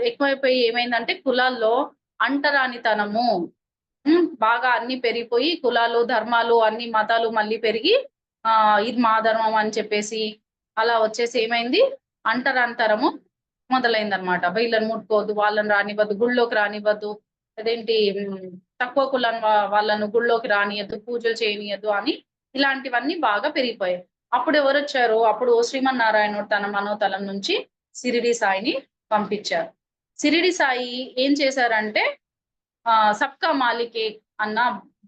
ఎక్కువైపోయి ఏమైందంటే కులాల్లో అంటరానితనము బాగా అన్ని పెరిగిపోయి కులాలు, ధర్మాలు, అన్ని మతాలు మళ్ళీ పెరిగి ఇది మా ధర్మం అని చెప్పేసి అలా వచ్చేసి ఏమైంది అంటరాంతరము మొదలైందనమాట. వీళ్ళని ముట్టుకోవద్దు, వాళ్ళని రానివ్వద్దు, గుళ్ళోకి రానివ్వద్దు. అదేంటి తక్కువ కులం వాళ్ళను గుళ్ళోకి రానియద్దు, పూజలు చేయనియద్దు అని ఇలాంటివన్నీ బాగా పెరిగిపోయాయి. అప్పుడు ఎవరొచ్చారు? అప్పుడు శ్రీమన్నారాయణుడు తన మనోతలం నుంచి షిరిడి సాయిని పంపించారు. షిరిడి సాయి ఏం చేశారంటే సబ్కా మాలిక్ ఏక్ అన్న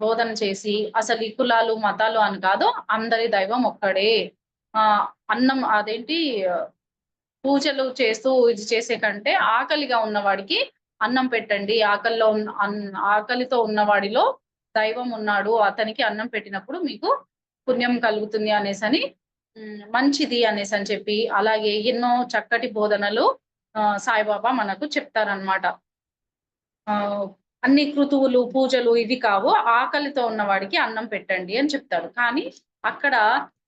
బోధన చేసి అసలు ఈ కులాలు, మతాలు అని కాదు అందరి దైవం ఒక్కడే. అన్నం అదేంటి పూజలు చేస్తూ ఇది చేసే కంటే ఆకలిగా ఉన్నవాడికి అన్నం పెట్టండి. ఆకలితో ఉన్నవాడిలో దైవం ఉన్నాడు. అతనికి అన్నం పెట్టినప్పుడు మీకు పుణ్యం కలుగుతుంది అనేసని మంచిది అనేసని చెప్పి అలాగే ఎన్నో చక్కటి బోధనలు సాయిబాబా మనకు చెప్తారనమాట. అన్ని క్రుతువులు, పూజలు ఇవి కావు. ఆకలితో ఉన్నవాడికి అన్నం పెట్టండి అని చెప్తాడు. కానీ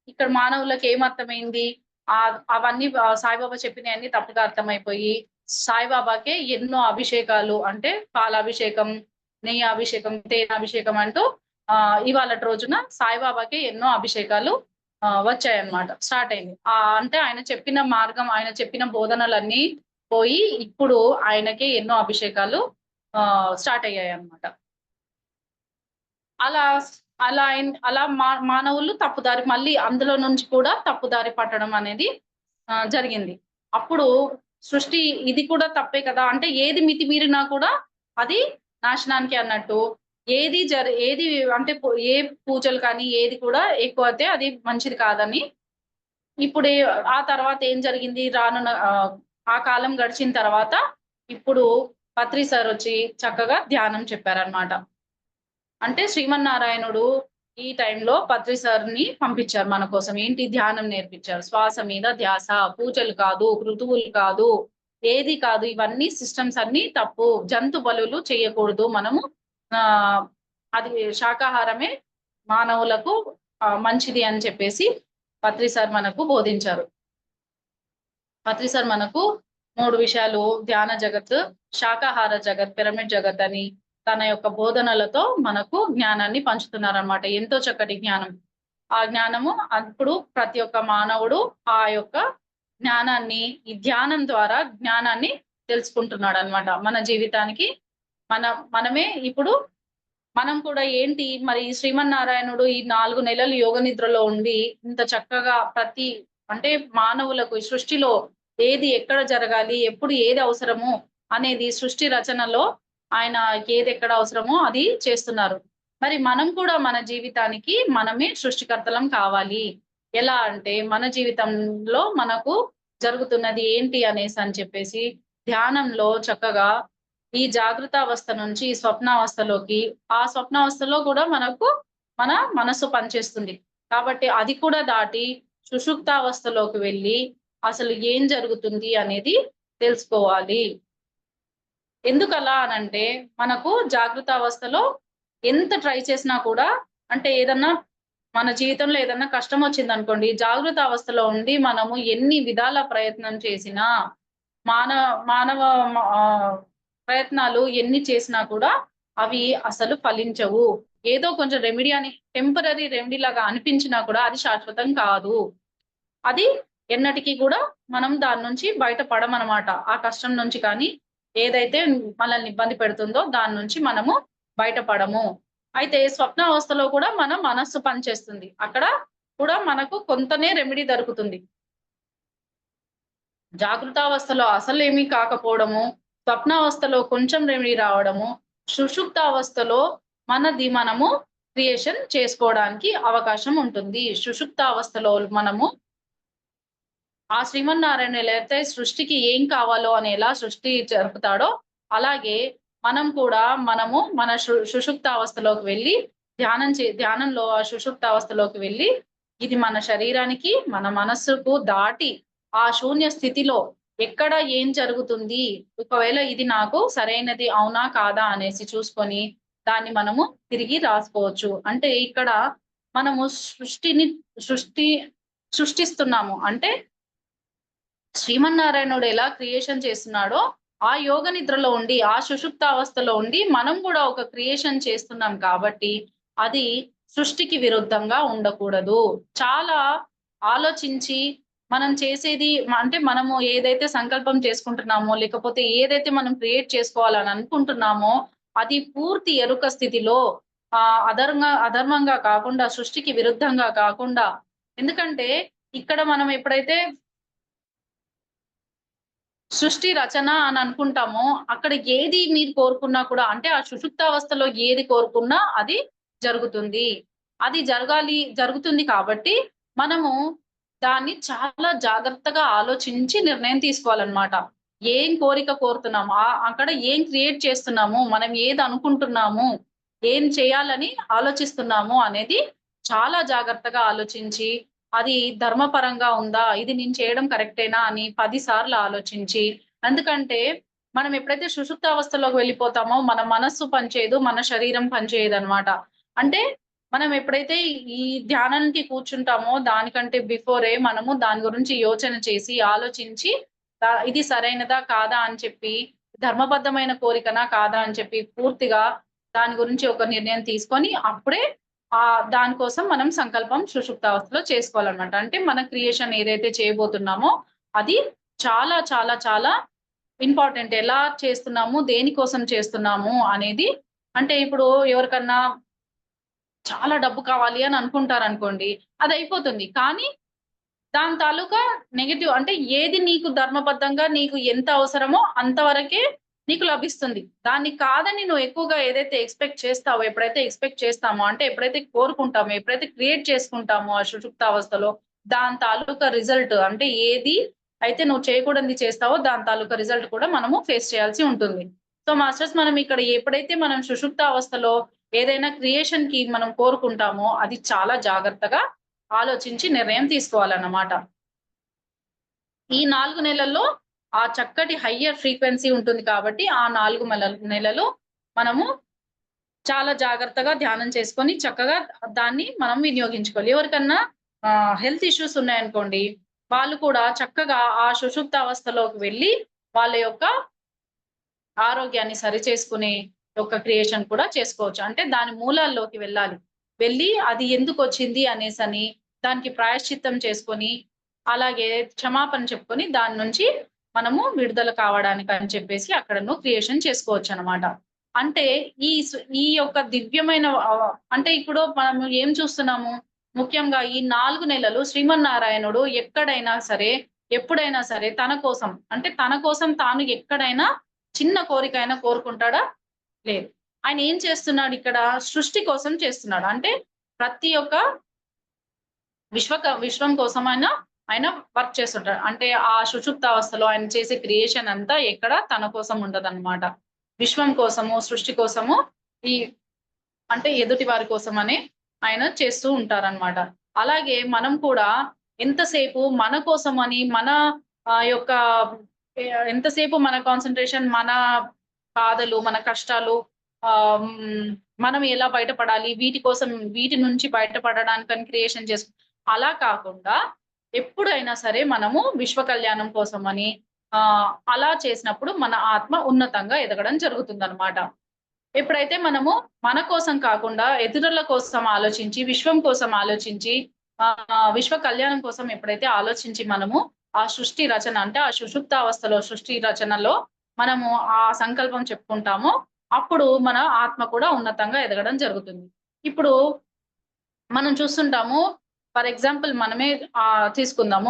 ఇక్కడ మానవులకు ఏమర్థమైంది? అవన్నీ సాయిబాబా చెప్పినయన్నీ తప్పుగా అర్థమైపోయి, సాయిబాబాకే ఎన్నో అభిషేకాలు అంటే పాలాభిషేకం, నెయ్యి అభిషేకం, తేనె అంటూ ఇవాళటి రోజున సాయిబాబాకే ఎన్నో అభిషేకాలు వచ్చాయన్నమాట. స్టార్ట్ అయింది. అంటే ఆయన చెప్పిన మార్గం, ఆయన చెప్పిన బోధనలన్నీ పోయి ఇప్పుడు ఆయనకే ఎన్నో అభిషేకాలు స్టార్ట్ అయ్యాయన్నమాట. అలా అలా మానవులు మళ్ళీ అందులో నుంచి కూడా తప్పుదారి పట్టడం అనేది జరిగింది. అప్పుడు సృష్టి ఇది కూడా తప్పే కదా! అంటే ఏది మితిమీరినా కూడా అది నాశనానికి అన్నట్టు. ఏది అంటే ఏ పూజలు కానీ ఏది కూడా ఎక్కువైతే అది మంచిది కాదని. ఇప్పుడు ఆ తర్వాత ఏం జరిగింది ఆ కాలం గడిచిన తర్వాత ఇప్పుడు పత్రి సారొచ్చి చక్కగా ధ్యానం చెప్పారన్నమాట. అంటే శ్రీమన్నారాయణుడు ఈ టైంలో పత్రి సార్‌ని పంపించారు మన కోసం. ఏంటి ధ్యానం నేర్పించారు. శ్వాస మీద ధ్యాస, పూజలు కాదు, ఋతువులు కాదు, ఏది కాదు. ఇవన్నీ సిస్టమ్స్ అన్నీ తప్పు. జంతు బలులు చేయకూడదు. మనము ఆహ్, అది శాకాహారమే మానవులకు మంచిది అని చెప్పేసి పత్రి సార్ మనకు బోధించారు. పత్రి సార్ మనకు 3 విషయాలు ధ్యాన జగత్, శాకాహార జగత్, పిరమిడ్ జగత్ అని తన యొక్క బోధనలతో మనకు జ్ఞానాన్ని పంచుతున్నారనమాట. ఎంతో చక్కటి జ్ఞానం. ఆ జ్ఞానము అప్పుడు ప్రతి ఒక్క మానవుడు ఆ యొక్క జ్ఞానాన్ని ఈ ధ్యానం ద్వారా జ్ఞానాన్ని తెలుసుకుంటున్నాడనమాట. మన జీవితానికి మనమే ఇప్పుడు మనం కూడా ఏంటి మరి శ్రీమన్నారాయణుడు ఈ 4 నెలలు యోగ నిద్రలో ఉండి ఇంత చక్కగా అంటే మానవులకు ఈ సృష్టిలో ఏది ఎక్కడ జరగాలి, ఎప్పుడు ఏది అవసరము అనేది సృష్టి రచనలో ఆయన ఏదెక్కడ అవసరమో అది చేస్తున్నారు. మరి మనం కూడా మన జీవితానికి మనమే సృష్టికర్తలం కావాలి. ఎలా అంటే మన జీవితంలో మనకు జరుగుతున్నది ఏంటి అనేసని చెప్పేసి ధ్యానంలో చక్కగా ఈ జాగృతావస్థ నుంచి ఈ స్వప్నావస్థలోకి, ఆ స్వప్నావస్థలో కూడా మన మనస్సు పనిచేస్తుంది. కాబట్టి అది కూడా దాటి సుషుప్తావస్థలోకి వెళ్లి అసలు ఏం జరుగుతుంది అనేది తెలుసుకోవాలి. ఎందుకలా అనంటే మనకు జాగృతావస్థలో ఎంత ట్రై చేసినా కూడా అంటే మన జీవితంలో ఏదన్నా కష్టమొచ్చిందనుకోండి, జాగృతావస్థలో ఉండి మనము ఎన్ని విధాల ప్రయత్నం చేసినా మాన మానవ ప్రయత్నాలు ఎన్ని చేసినా కూడా అవి అసలు ఫలించవు. ఏదో కొంచెం టెంపరరీ రెమెడీ లాగా అనిపించినా కూడా అది శాశ్వతం కాదు. అది ఎన్నటికి గూడా మనం దాని నుంచి బయట పడమనమాట. ఆ కష్టం నుంచి కానీ, ఏదైతే మనల్ని ఇబ్బంది పెడుతుందో దాని నుంచి మనము బయట పడము. అయితే స్వప్నావస్థలో కూడా మన మనస్సు పనిచేస్తుంది. అక్కడ కూడా మనకు కొంతనే రెమెడీ దొరుకుతుంది. జాగృతావస్థలో అసలేమీ కాకపోవడము, స్వప్నావస్థలో కొంచెం రెమెడీ రావడము, సుషుప్తావస్థలో మనము క్రియేషన్ చేసుకోవడానికి అవకాశం ఉంటుంది. సుషుప్తావస్థలో మనము ఆ శ్రీమన్నారాయణ ఎలా అయితే సృష్టికి ఏం కావాలో అని ఎలా సృష్టి జరుపుతాడో, అలాగే మనం కూడా మన సుషుప్తావస్థలోకి వెళ్లి ధ్యానంలో ఆ సుషుప్తావస్థలోకి వెళ్లి, ఇది మన శరీరానికి, మన మనస్సుకు దాటి ఆ శూన్య స్థితిలో ఎక్కడ ఏం జరుగుతుంది? ఒకవేళ ఇది నాకు సరైనది అవునా? కాదా? అనేసి చూసుకొని దాన్ని మనము తిరిగి రాసుకోవచ్చు. అంటే ఇక్కడ మనము సృష్టి సృష్టిస్తున్నాము. అంటే శ్రీమన్నారాయణుడు ఎలా క్రియేషన్ చేస్తున్నాడో, ఆ యోగ నిద్రలో ఉండి, ఆ సుషుప్తావస్థలో ఉండి, మనం గూడా ఒక క్రియేషన్ చేస్తున్నాం కాబట్టి, అది సృష్టికి విరుద్ధంగా ఉండకూడదు. చాలా ఆలోచించి మనం చేసేది అంటే మనము ఏదైతే సంకల్పం చేసుకుంటున్నామో, లేకపోతే ఏదైతే మనం క్రియేట్ చేసుకోవాలని అనుకుంటున్నామో, అది పూర్తి ఎరుక స్థితిలో అధర్మంగా కాకుండా, సృష్టికి విరుద్ధంగా కాకుండా ఎందుకంటే ఇక్కడ మనం ఎప్పుడైతే సృష్టి రచన అని అనుకుంటామో, అక్కడ ఏది మీరు కోరుకున్నా కూడా అంటే ఆ సుషుప్తావస్థలో ఏది కోరుకున్నా అది జరుగుతుంది. అది జరుగుతుంది కాబట్టి మనము దాన్ని చాలా జాగ్రత్తగా ఆలోచించి నిర్ణయం తీసుకోవాలన్నమాట. ఏం కోరిక కోరుతున్నాము? అక్కడ ఏం క్రియేట్ చేస్తున్నాము? మనం ఏది అనుకుంటున్నాము? ఏం చేయాలని ఆలోచిస్తున్నాము అనేది చాలా జాగ్రత్తగా ఆలోచించి అది ధర్మపరంగా ఉందా? ఇది నేను చేయడం కరెక్టేనా అని 10 సార్లు ఆలోచించి ఎందుకంటే మనం ఎప్పుడైతే సుషుప్తావస్థలోకి వెళ్ళిపోతామో మన మనస్సు పనిచేయదు. మన శరీరం పనిచేయదనమాట. అంటే మనం ఎప్పుడైతే ఈ ధ్యానానికి కూర్చుంటామో దానికంటే బిఫోరే మనము దాని గురించి యోచన చేసి, ఆలోచించి ఇది సరైనదా? కాదా? అని చెప్పి ధర్మబద్ధమైన కోరికనా? కాదా? అని చెప్పి పూర్తిగా దాని గురించి ఒక నిర్ణయం తీసుకొని అప్పుడే దాని కోసం మనం సంకల్పం సుషుప్తావస్థలో చేసుకోవాలన్నమాట. అంటే మన క్రియేషన్ ఏదైతే చేయబోతున్నామో అది చాలా చాలా చాలా ఇంపార్టెంట్. ఎలా చేస్తున్నాము? దేనికోసం చేస్తున్నాము? అనేది అంటే ఇప్పుడు ఎవరికన్నా చాలా డబ్బు కావాలి అని అనుకుంటారనుకోండి. అదయిపోతుంది. కానీ దాని తాలూకా నెగెటివ్ అంటే ఏది నీకు ధర్మబద్ధంగా నీకు ఎంత అవసరమో అంతవరకే నీకు లభిస్తుంది. దాన్ని కాదని నువ్వు ఎక్కువగా ఏదైతే ఎక్స్‌పెక్ట్ చేస్తావో, ఎప్పుడైతే ఎక్స్‌పెక్ట్ చేస్తామో అంటే ఎప్పుడైతే కోరుకుంటామో, ఎప్పుడైతే క్రియేట్ చేసుకుంటామో ఆ సుషుప్తావస్థలో దాని తాలూకా రిజల్ట్ అంటే ఏది అయితే నువ్వు చేయకూడనిది చేస్తావో దాని తాలూకా రిజల్ట్ కూడా మనము ఫేస్ చేయాల్సి ఉంటుంది. సో మాస్టర్స్ మనం ఇక్కడ ఎప్పుడైతే మనం సుషుప్తావస్థలో ఏదైనా క్రియేషన్‌కి మనం కోరుకుంటామో అది చాలా జాగ్రత్తగా ఆలోచించి నిర్ణయం తీసుకోవాలన్నమాట. ఈ 4 నెలల్లో ఆ చక్కటి హయ్యర్ ఫ్రీక్వెన్సీ ఉంటుంది కాబట్టి, ఆ 4 నెలలు మనము చాలా జాగ్రత్తగా ధ్యానం చేసుకొని, చక్కగా దాన్ని మనం వినియోగించుకోవాలి. ఎవరికన్నా హెల్త్ ఇష్యూస్ ఉన్నాయనుకోండి, వాళ్ళు కూడా చక్కగా ఆ సుషుప్త అవస్థలోకి వెళ్లి, వాళ్ళ యొక్క ఆరోగ్యాన్ని సరిచేసుకునే ఒక క్రియేషన్ కూడా చేసుకోవచ్చు. అంటే దాని మూలాల్లోకి వెళ్ళాలి. వెళ్లి అది ఎందుకొచ్చింది అనేసని, దానికి ప్రాయశ్చిత్తం చేసుకొని, అలాగే క్షమాపణ చెప్పుకొని, దాని నుంచి మనము విడుదల కావడానికని చెప్పేసి అక్కడను క్రియేషన్ చేసుకోవచ్చనమాట. అంటే ఈ యొక్క దివ్యమైన అంటే ఇప్పుడు మనము ఏం చూస్తున్నాము? ముఖ్యంగా ఈ 4 నెలలు శ్రీమన్నారాయణుడు ఎక్కడైనా సరే, ఎప్పుడైనా సరే తన కోసం అంటే తన కోసం తాను ఎక్కడైనా చిన్న కోరికైనా కోరుకుంటాడా? లేదు. ఆయన ఏం చేస్తున్నాడిక్కడ? సృష్టి కోసం చేస్తున్నాడు. అంటే ప్రతి ఒక్క విశ్వం కోసం ఆయన వర్క్ చేస్తుంటాడు. అంటే ఆ సుషుప్తావస్థలో ఆయన చేసే క్రియేషన్ అంతా ఎక్కడ తన కోసం ఉండదనమాట. విశ్వం కోసము, సృష్టి కోసము ఈ అంటే ఎదుటి వారి కోసమని ఆయన చేస్తూ ఉంటారనమాట. అలాగే మనం కూడా ఎంతసేపు మన కోసమని మన యొక్క ఎంతసేపు మన కాన్సంట్రేషన్ మన బాధలు, మన కష్టాలు మనం ఎలా బయటపడాలి, వీటి కోసం వీటి నుంచి బయటపడడానికని క్రియేషన్ అలా కాకుండా ఎప్పుడైనా సరే మనము విశ్వ కళ్యాణం కోసమని అలా చేసినప్పుడు మన ఆత్మ ఉన్నతంగా ఎదగడం జరుగుతుందనమాట. ఎప్పుడైతే మనము మన కోసం కాకుండా ఇతరుల కోసం ఆలోచించి, విశ్వం కోసం ఆలోచించి, విశ్వ కళ్యాణం కోసం ఎప్పుడైతే ఆలోచించి మనము ఆ సృష్టి రచన అంటే ఆ సుషుప్తావస్థలో సృష్టి రచనలో మనము ఆ సంకల్పం చెప్పుకుంటామో, అప్పుడు మన ఆత్మ కూడా ఉన్నతంగా ఎదగడం జరుగుతుంది. ఇప్పుడు మనం చూస్తుంటాము. ఫర్ ఎగ్జాంపుల్ మనమే తీసుకుందాము.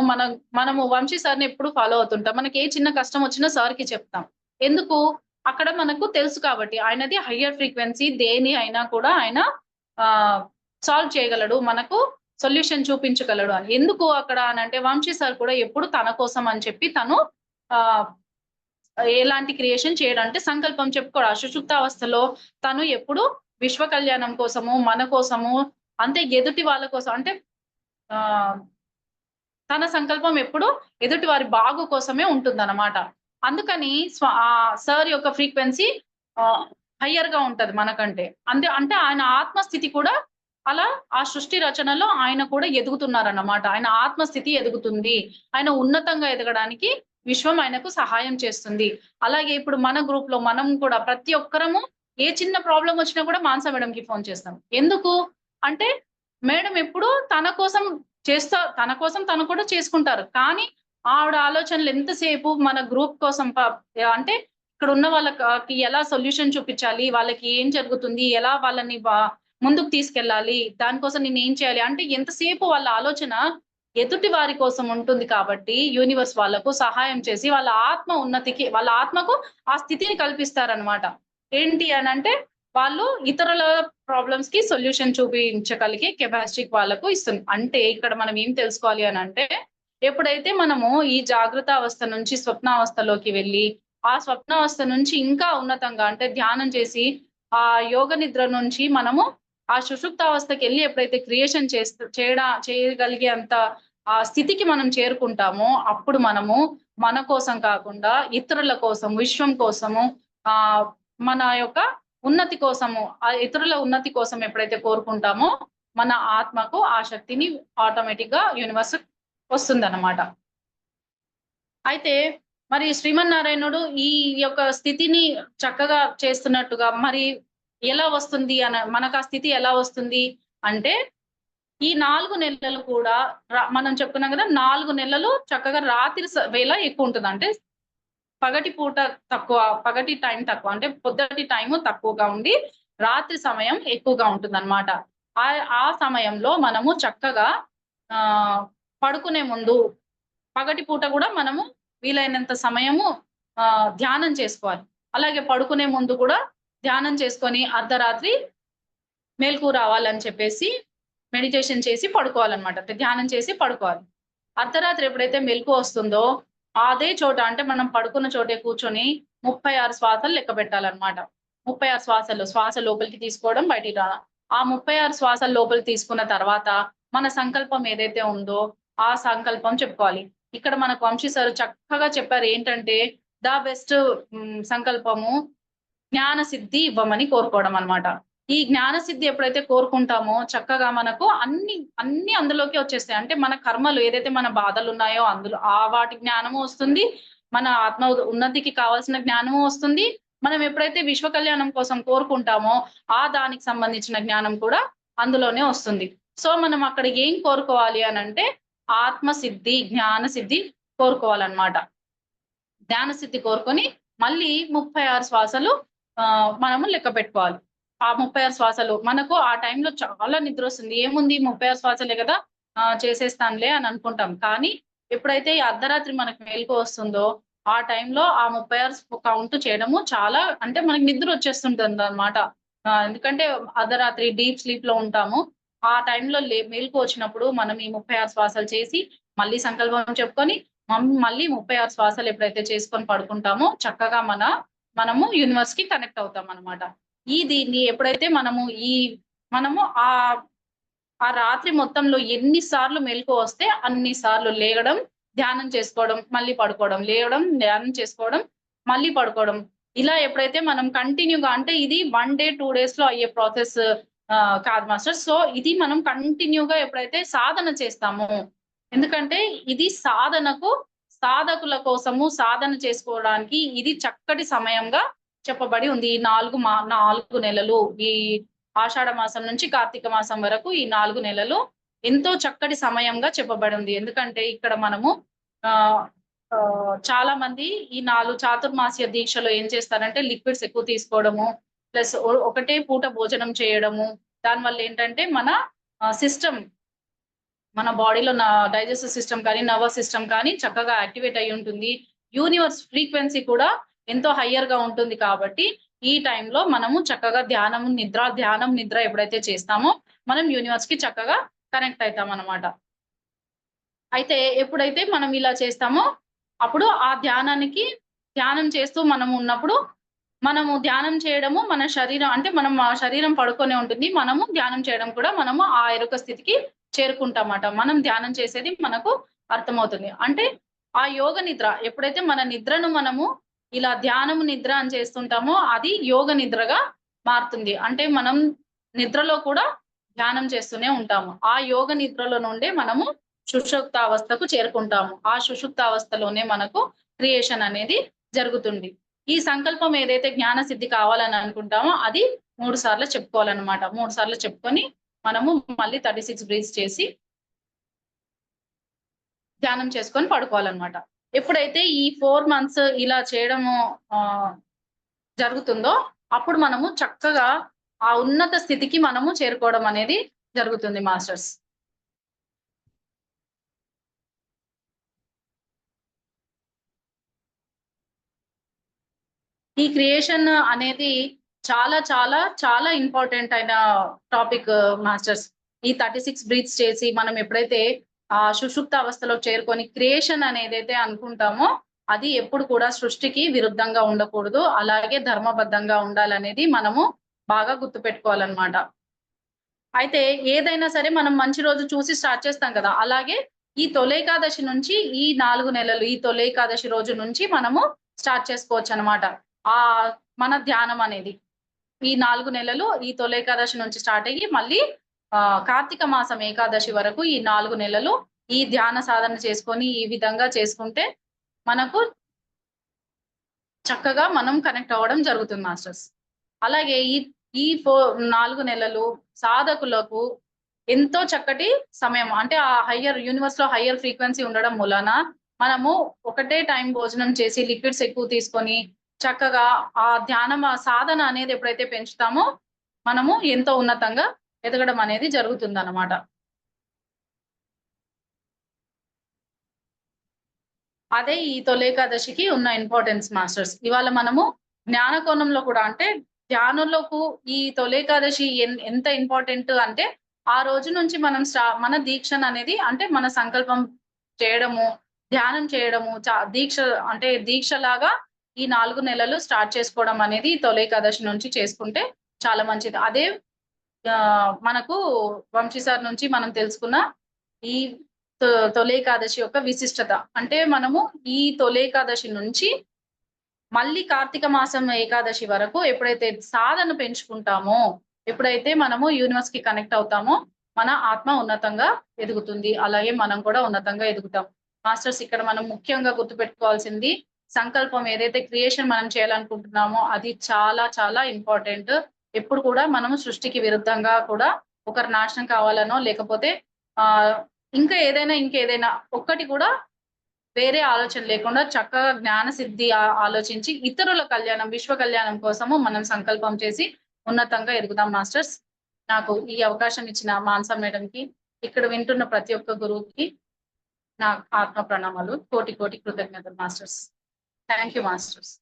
మనము వంశీ సార్‌ని ఎప్పుడు ఫాలో అవుతుంటాం. మనకి ఏ చిన్న కష్టం వచ్చినా సార్‌కి చెప్తాం. ఎందుకు? అక్కడ మనకు తెలుసు కాబట్టి. ఆయనది హయ్యర్ ఫ్రీక్వెన్సీ దేని అయినా కూడా ఆయన ఆహ్, సాల్వ్ చేయగలడు. మనకు సొల్యూషన్ చూపించగలడు అని. ఎందుకు అక్కడ అనంటే వంశీ సార్ కూడా ఎప్పుడు తన కోసం అని చెప్పి తను ఆహ్, ఎలాంటి క్రియేషన్ చేయడు. అంటే సంకల్పం చెప్పుకోడు. సుషుప్తావస్థలో తను ఎప్పుడు విశ్వ కళ్యాణం కోసము, మన కోసము అంటే ఎదుటి వాళ్ళ కోసం అంటే ఆహ్, తన సంకల్పం ఎప్పుడు ఎదుటి వారి బాగు కోసమే ఉంటుందన్నమాట. అందుకని సార్ యొక్క ఫ్రీక్వెన్సీ ఆహ్, హయ్యర్‌గా ఉంటది మనకంటే. అంటే ఆయన ఆత్మస్థితి కూడా అలా ఆ సృష్టి రచనలో ఆయన కూడా ఎదుగుతున్నారన్నమాట. ఆయన ఆత్మస్థితి ఎదుగుతుంది. ఆయన ఉన్నతంగా ఎదగడానికి విశ్వం ఆయనకు సహాయం చేస్తుంది. అలాగే ఇప్పుడు మన గ్రూప్‌లో మనం కూడా ప్రతి ఒక్కరము ఏ చిన్న ప్రాబ్లమ్ వచ్చినా కూడా మానస మేడంకి ఫోను చేస్తాం. ఎందుకు? అంటే మేడం ఎప్పుడు తన కోసం తను కూడా చేసుకుంటారు. కానీ ఆవిడ ఆలోచనలు ఎంతసేపు మన గ్రూప్ కోసం అంటే ఇక్కడున్న వాళ్ళకి ఎలా సొల్యూషన్ చూపించాలి? వాళ్ళకి ఏం జరుగుతుంది? ఎలా వాళ్ళని ముందుకు తీసుకెళ్ళాలి? దానికోసం నేనేం చేయాలి? అంటే ఎంతసేపు వాళ్ళ ఆలోచన ఎదుటి వారి కోసం ఉంటుంది కాబట్టి యూనివర్స్ వాళ్ళకు సహాయం చేసి వాళ్ళ ఆత్మకు ఆ స్థితిని కల్పిస్తారనమాట. ఏంటి అనంటే వాళ్ళు ఇతరుల ప్రాబ్లమ్స్‌కి సొల్యూషన్ చూపించగలిగే కెపాసిటీ వాళ్ళకు ఇస్తుంది. అంటే ఇక్కడ మనం ఏం తెలుసుకోవాలి అనంటే, ఎప్పుడైతే మనము ఈ జాగృత అవస్థ నుంచి స్వప్నావస్థలోకి వెళ్లి, ఆ స్వప్నావస్థ నుంచి ఇంకా ఉన్నతంగా అంటే ధ్యానం చేసి, ఆ యోగ నిద్ర నుంచి మనము ఆ సుషుప్తావస్థకెళ్లి ఎప్పుడైతే క్రియేషన్ చేయగలిగేంత ఆ స్థితికి మనం చేరుకుంటామో, అప్పుడు మనము మన కోసం కాకుండా ఇతరుల కోసం, విశ్వం కోసము ఆహ్, మన యొక్క ఉన్నతి కోసము, ఇతరుల ఉన్నతి కోసం ఎప్పుడైతే కోరుకుంటామో, మన ఆత్మకు ఆ శక్తిని ఆటోమేటిక్‌గా యూనివర్స్ వస్తుందన్నమాట. అయితే మరి శ్రీమన్నారాయణుడు ఈ యొక్క స్థితిని చక్కగా చేస్తున్నట్టుగా మరి ఎలా వస్తుంది మనకు ఆ స్థితి ఎలా వస్తుంది అంటే, ఈ 4 నెలలు కూడా మనం చెప్పుకున్నాం గదా! 4 నెలలు చక్కగా రాత్రి వేళ ఎక్కువుంటది. అంటే పగటి పూట తక్కువ. పగటి టైం తక్కువ. అంటే పొద్దటి టైము తక్కువగా ఉండి, రాత్రి సమయం ఎక్కువగా ఉంటుందన్నమాట. ఆ సమయంలో మనము చక్కగా ఆహ్, పడుకునే ముందు పగటి పూట కూడా మనము వీలైనంత సమయము ధ్యానం చేసుకోవాలి. అలాగే పడుకునే ముందు కూడా ధ్యానం చేసుకొని అర్ధరాత్రి మేలుకు రావాలని చెప్పేసి మెడిటేషన్ చేసి పడుకోవాలన్నమాట. ధ్యానం చేసి పడుకోవాలి. అర్ధరాత్రి ఎప్పుడైతే మెలుకువ వస్తుందో అదే చోట అంటే మనం పడుకున్న చోటే కూర్చొని 36 శ్వాసలు లెక్కబెట్టాలన్నమాట. 36 శ్వాసలు. శ్వాస లోపలికి తీసుకోవడం, బయటికి రావడం. ఆ 36 శ్వాసలు లోపలికి తీసుకున్న తర్వాత మన సంకల్పం ఏదైతే ఉందో ఆ సంకల్పం చెప్పుకోవాలి. ఇక్కడ మనకు వంశీ సార్ చక్కగా చెప్పారు ఏంటంటే ద బెస్ట్ సంకల్పము జ్ఞాన సిద్ధి ఇవ్వమని కోరుకోవడం అన్నమాట. ఈ జ్ఞాన సిద్ధి ఎప్పుడైతే కోరుకుంటామో చక్కగా మనకు అన్ని అందులోకే వచ్చేస్తాయి. అంటే మన కర్మలు ఏదైతే మన బాధలున్నాయో అందులో వాటి జ్ఞానము వస్తుంది. మన ఆత్మ ఉన్నతికి కావాల్సిన జ్ఞానము వస్తుంది. మనం ఎప్పుడైతే విశ్వ కళ్యాణం కోసం కోరుకుంటామో దానికి సంబంధించిన జ్ఞానం కూడా అందులోనే వస్తుంది. సో మనం అక్కడ ఏం కోరుకోవాలి అనంటే ఆత్మ సిద్ధి, జ్ఞాన సిద్ధి కోరుకోవాలన్నమాట. జ్ఞాన సిద్ధి కోరుకొని మళ్ళీ 36 శ్వాసలు మనము లెక్క పెట్టుకోవాలి. ఆ 36 శ్వాసలు మనకు ఆ టైంలో చాలా నిద్రొస్తుంది. ఏముంది 36 శ్వాసలే గదా! చేసేస్తానులే అని అనుకుంటాం. కానీ ఎప్పుడైతే ఈ అర్ధరాత్రి మనకు మెలుకువ వస్తుందో ఆ టైంలో ఆ 36 కౌంట్ చేయడము చాలా అంటే మనకి నిద్రొచ్చేస్తుంటుందన్నమాట. ఎందుకంటే అర్ధరాత్రి డీప్ స్లీప్‌లో ఉంటాము. ఆ టైంలో మెలుకువ వచ్చినప్పుడు మనం ఈ 36 శ్వాసలు చేసి మళ్ళీ సంకల్పం చెప్పుకొని మళ్ళీ 36 శ్వాసలు ఎప్పుడైతే చేసుకొని పడుకుంటామో చక్కగా మనము యూనివర్స్‌కి కనెక్ట్ అవుతామన్నమాట. దీన్ని ఎప్పుడైతే మనము ఆ రాత్రి మొత్తంలో ఎన్ని సార్లు మెలుకువ వస్తే అన్ని సార్లు లేగడం, ధ్యానం చేసుకోవడం, మళ్ళీ పడుకోవడం, లేవడం, ధ్యానం చేసుకోవడం, మళ్ళీ పడుకోవడం. ఇలా ఎప్పుడైతే మనం కంటిన్యూగా అంటే ఇది 1 డే, 2 డేస్‌లో అయ్యే ప్రాసెస్ కాదు మాస్టర్. సో ఇది మనం కంటిన్యూగా ఎప్పుడైతే సాధన చేస్తామో ఎందుకంటే ఇది సాధకుల కోసము సాధన చేసుకోవడానికి ఇది చక్కటి సమయంగా చెప్పబడి ఉంది. ఈ 4 నెలలు ఈ ఆషాఢ మాసం నుంచి కార్తీక మాసం వరకు ఈ 4 నెలలు ఎంతో చక్కటి సమయంగా చెప్పబడి ఉంది. ఎందుకంటే ఇక్కడ మనము ఆహ్, చాలా మంది ఈ 4 చాతుర్మాస్య దీక్షలో ఏం చేస్తారంటే లిక్విడ్స్ ఎక్కువ తీసుకోవడము, ప్లస్ ఒకటే పూట భోజనం చేయడము. దానివల్ల ఏంటంటే మన సిస్టమ్ మన బాడీలో డైజెస్టివ్ సిస్టమ్ కానీ, నర్వస్ సిస్టమ్ కానీ చక్కగా యాక్టివేట్ అయ్యి ఉంటుంది. యూనివర్స్ ఫ్రీక్వెన్సీ కూడా ఎంతో హైయర్‌గా ఉంటుంది కాబట్టి, ఈ టైంలో మనము చక్కగా ధ్యానం, నిద్ర ఎప్పుడైతే చేస్తామో, మనం యూనివర్స్‌కి చక్కగా కనెక్ట్ అయితామనమాట. అయితే ఎప్పుడైతే మనం ఇలా చేస్తామో, అప్పుడు ఆ ధ్యానం చేస్తూ మనము ఉన్నప్పుడు, మనము ధ్యానం చేయడము మన శరీరం అంటే శరీరం పడుకొనే ఉంటుంది. మనము ధ్యానం చేయడం కూడా మనము ఆ ఎరుక స్థితికి చేరుకుంటామట. మనం ధ్యానం చేసేది మనకు అర్థమవుతుంది. అంటే ఆ యోగ నిద్ర ఎప్పుడైతే మన నిద్రను మనము ఇలా ధ్యానము నిద్ర అని చేస్తుంటామో అది యోగ నిద్రగా మారుతుంది. అంటే మనం నిద్రలో కూడా ధ్యానం చేస్తూనే ఉంటాము. ఆ యోగ నిద్రలో నుండే మనము సుషుప్తావస్థకు చేరుకుంటాము. ఆ సుషుప్తావస్థలోనే మనకు క్రియేషన్ అనేది జరుగుతుంది. ఈ సంకల్పం ఏదైతే జ్ఞాన సిద్ధి కావాలని అనుకుంటామో అది 3 సార్లు చెప్పుకోవాలన్నమాట. 3 సార్లు చెప్పుకొని మనము మళ్ళీ 36 బ్రీత్స్ చేసి ధ్యానం చేసుకొని పడుకోవాలన్నమాట. ఎప్పుడైతే ఈ 4 మంత్స్ ఇలా చేయడము ఆహ్, జరుగుతుందో అప్పుడు మనము చక్కగా ఆ ఉన్నత స్థితికి మనము చేరుకోవడం అనేది జరుగుతుంది మాస్టర్స్. ఈ క్రియేషన్ అనేది చాలా చాలా చాలా ఇంపార్టెంట్ అయిన టాపిక్ మాస్టర్స్. ఈ 36 బ్రీత్స్ చేసి మనం ఎప్పుడైతే సుషుప్త అవస్థలో చేరుకొని క్రియేషన్ అనేదైతే అనుకుంటామో, అది ఎప్పుడు కూడా సృష్టికి విరుద్ధంగా ఉండకూడదు. అలాగే ధర్మబద్ధంగా ఉండాలనేది మనము బాగా గుర్తుపెట్టుకోవాలన్నమాట. అయితే ఏదైనా సరే మనం మంచి రోజు చూసి స్టార్ట్ చేస్తాం కదా! అలాగే ఈ తొలేకాదశి నుంచి ఈ 4 నెలలు ఈ తొలేకాదశి రోజు నుంచి మనము స్టార్ట్ చేసుకోవచ్చనమాట. ఆహ్, మన ధ్యానం అనేది. ఈ 4 నెలలు ఈ తొలేకాదశి నుంచి స్టార్ట్ అయ్యి మళ్ళీ కార్తీక మాసం ఏకాదశి వరకు ఈ 4 నెలలు ఈ ధ్యాన సాధన చేసుకొని ఈ విధంగా చేసుకుంటే మనకు చక్కగా మనం కనెక్ట్ అవ్వడం జరుగుతుంది మాస్టర్స్. అలాగే ఈ ఈ 4 నెలలు సాధకులకు ఎంతో చక్కటి సమయం. అంటే ఆ యూనివర్స్‌లో హైయర్ ఫ్రీక్వెన్సీ ఉండడం మూలాన మనము ఒకటే టైం భోజనం చేసి లిక్విడ్స్ ఎక్కువ తీసుకొని చక్కగా ఆ సాధన అనేది ఎప్పుడైతే పెంచుతామో మనము ఎంతో ఉన్నతంగా ఎదగడం అనేది జరుగుతుందన్నమాట. అదే ఈ తొలి ఏకాదశికి ఉన్న ఇంపార్టెన్స్ మాస్టర్స్. ఇవాళ మనము జ్ఞాన కోణంలో కూడా అంటే ధ్యానంలోకు ఈ తొలి ఏకాదశి ఎంత ఇంపార్టెంట్ అంటే ఆ రోజు నుంచి మనం మన దీక్షను అనేది అంటే మన సంకల్పం చేయడము, ధ్యానం చేయడము, దీక్ష అంటే దీక్షలాగా ఈ 4 నెలలు స్టార్ట్ చేసుకోవడం అనేది తొలి ఏకాదశి నుంచి చేసుకుంటే చాలా మంచిది. అదే మనకు వంశీ సార్ నుంచి మనం తెలుసుకున్న ఈ తొలి ఏకాదశి యొక్క విశిష్టత. అంటే మనము ఈ తొలి ఏకాదశి నుంచి మళ్ళీ కార్తీక మాసం ఏకాదశి వరకు ఎప్పుడైతే సాధన పెంచుకుంటామో, ఎప్పుడైతే మనము యూనివర్స్‌కి కనెక్ట్ అవుతామో, మన ఆత్మ ఉన్నతంగా ఎదుగుతుంది. అలాగే మనం కూడా ఉన్నతంగా ఎదుగుతాం. మాస్టర్స్ ఇక్కడ మనం ముఖ్యంగా గుర్తుపెట్టుకోవాల్సింది సంకల్పం ఏదైతే క్రియేషన్ మనం చేయాలనుకుంటున్నామో అది చాలా చాలా ఇంపార్టెంట్. ఎప్పుడు కూడా మనము సృష్టికి విరుద్ధంగా కూడా ఒకరు నాశనం కావాలనో లేకపోతే ఆహ్, ఇంకేదైనా ఒక్కటి కూడా వేరే ఆలోచన లేకుండా చక్కగా జ్ఞాన సిద్ధి ఆలోచించి ఇతరుల కళ్యాణం, విశ్వ కళ్యాణం కోసము మనం సంకల్పం చేసి ఉన్నతంగా ఎదుగుదాం మాస్టర్స్. నాకు ఈ అవకాశం ఇచ్చిన మానస మేడంకి, ఇక్కడ వింటున్న ప్రతి ఒక్క గురువుకి నా ఆత్మ ప్రణామాలు. కోటి కోటి కృతజ్ఞతలు మాస్టర్స్. Thank you masters.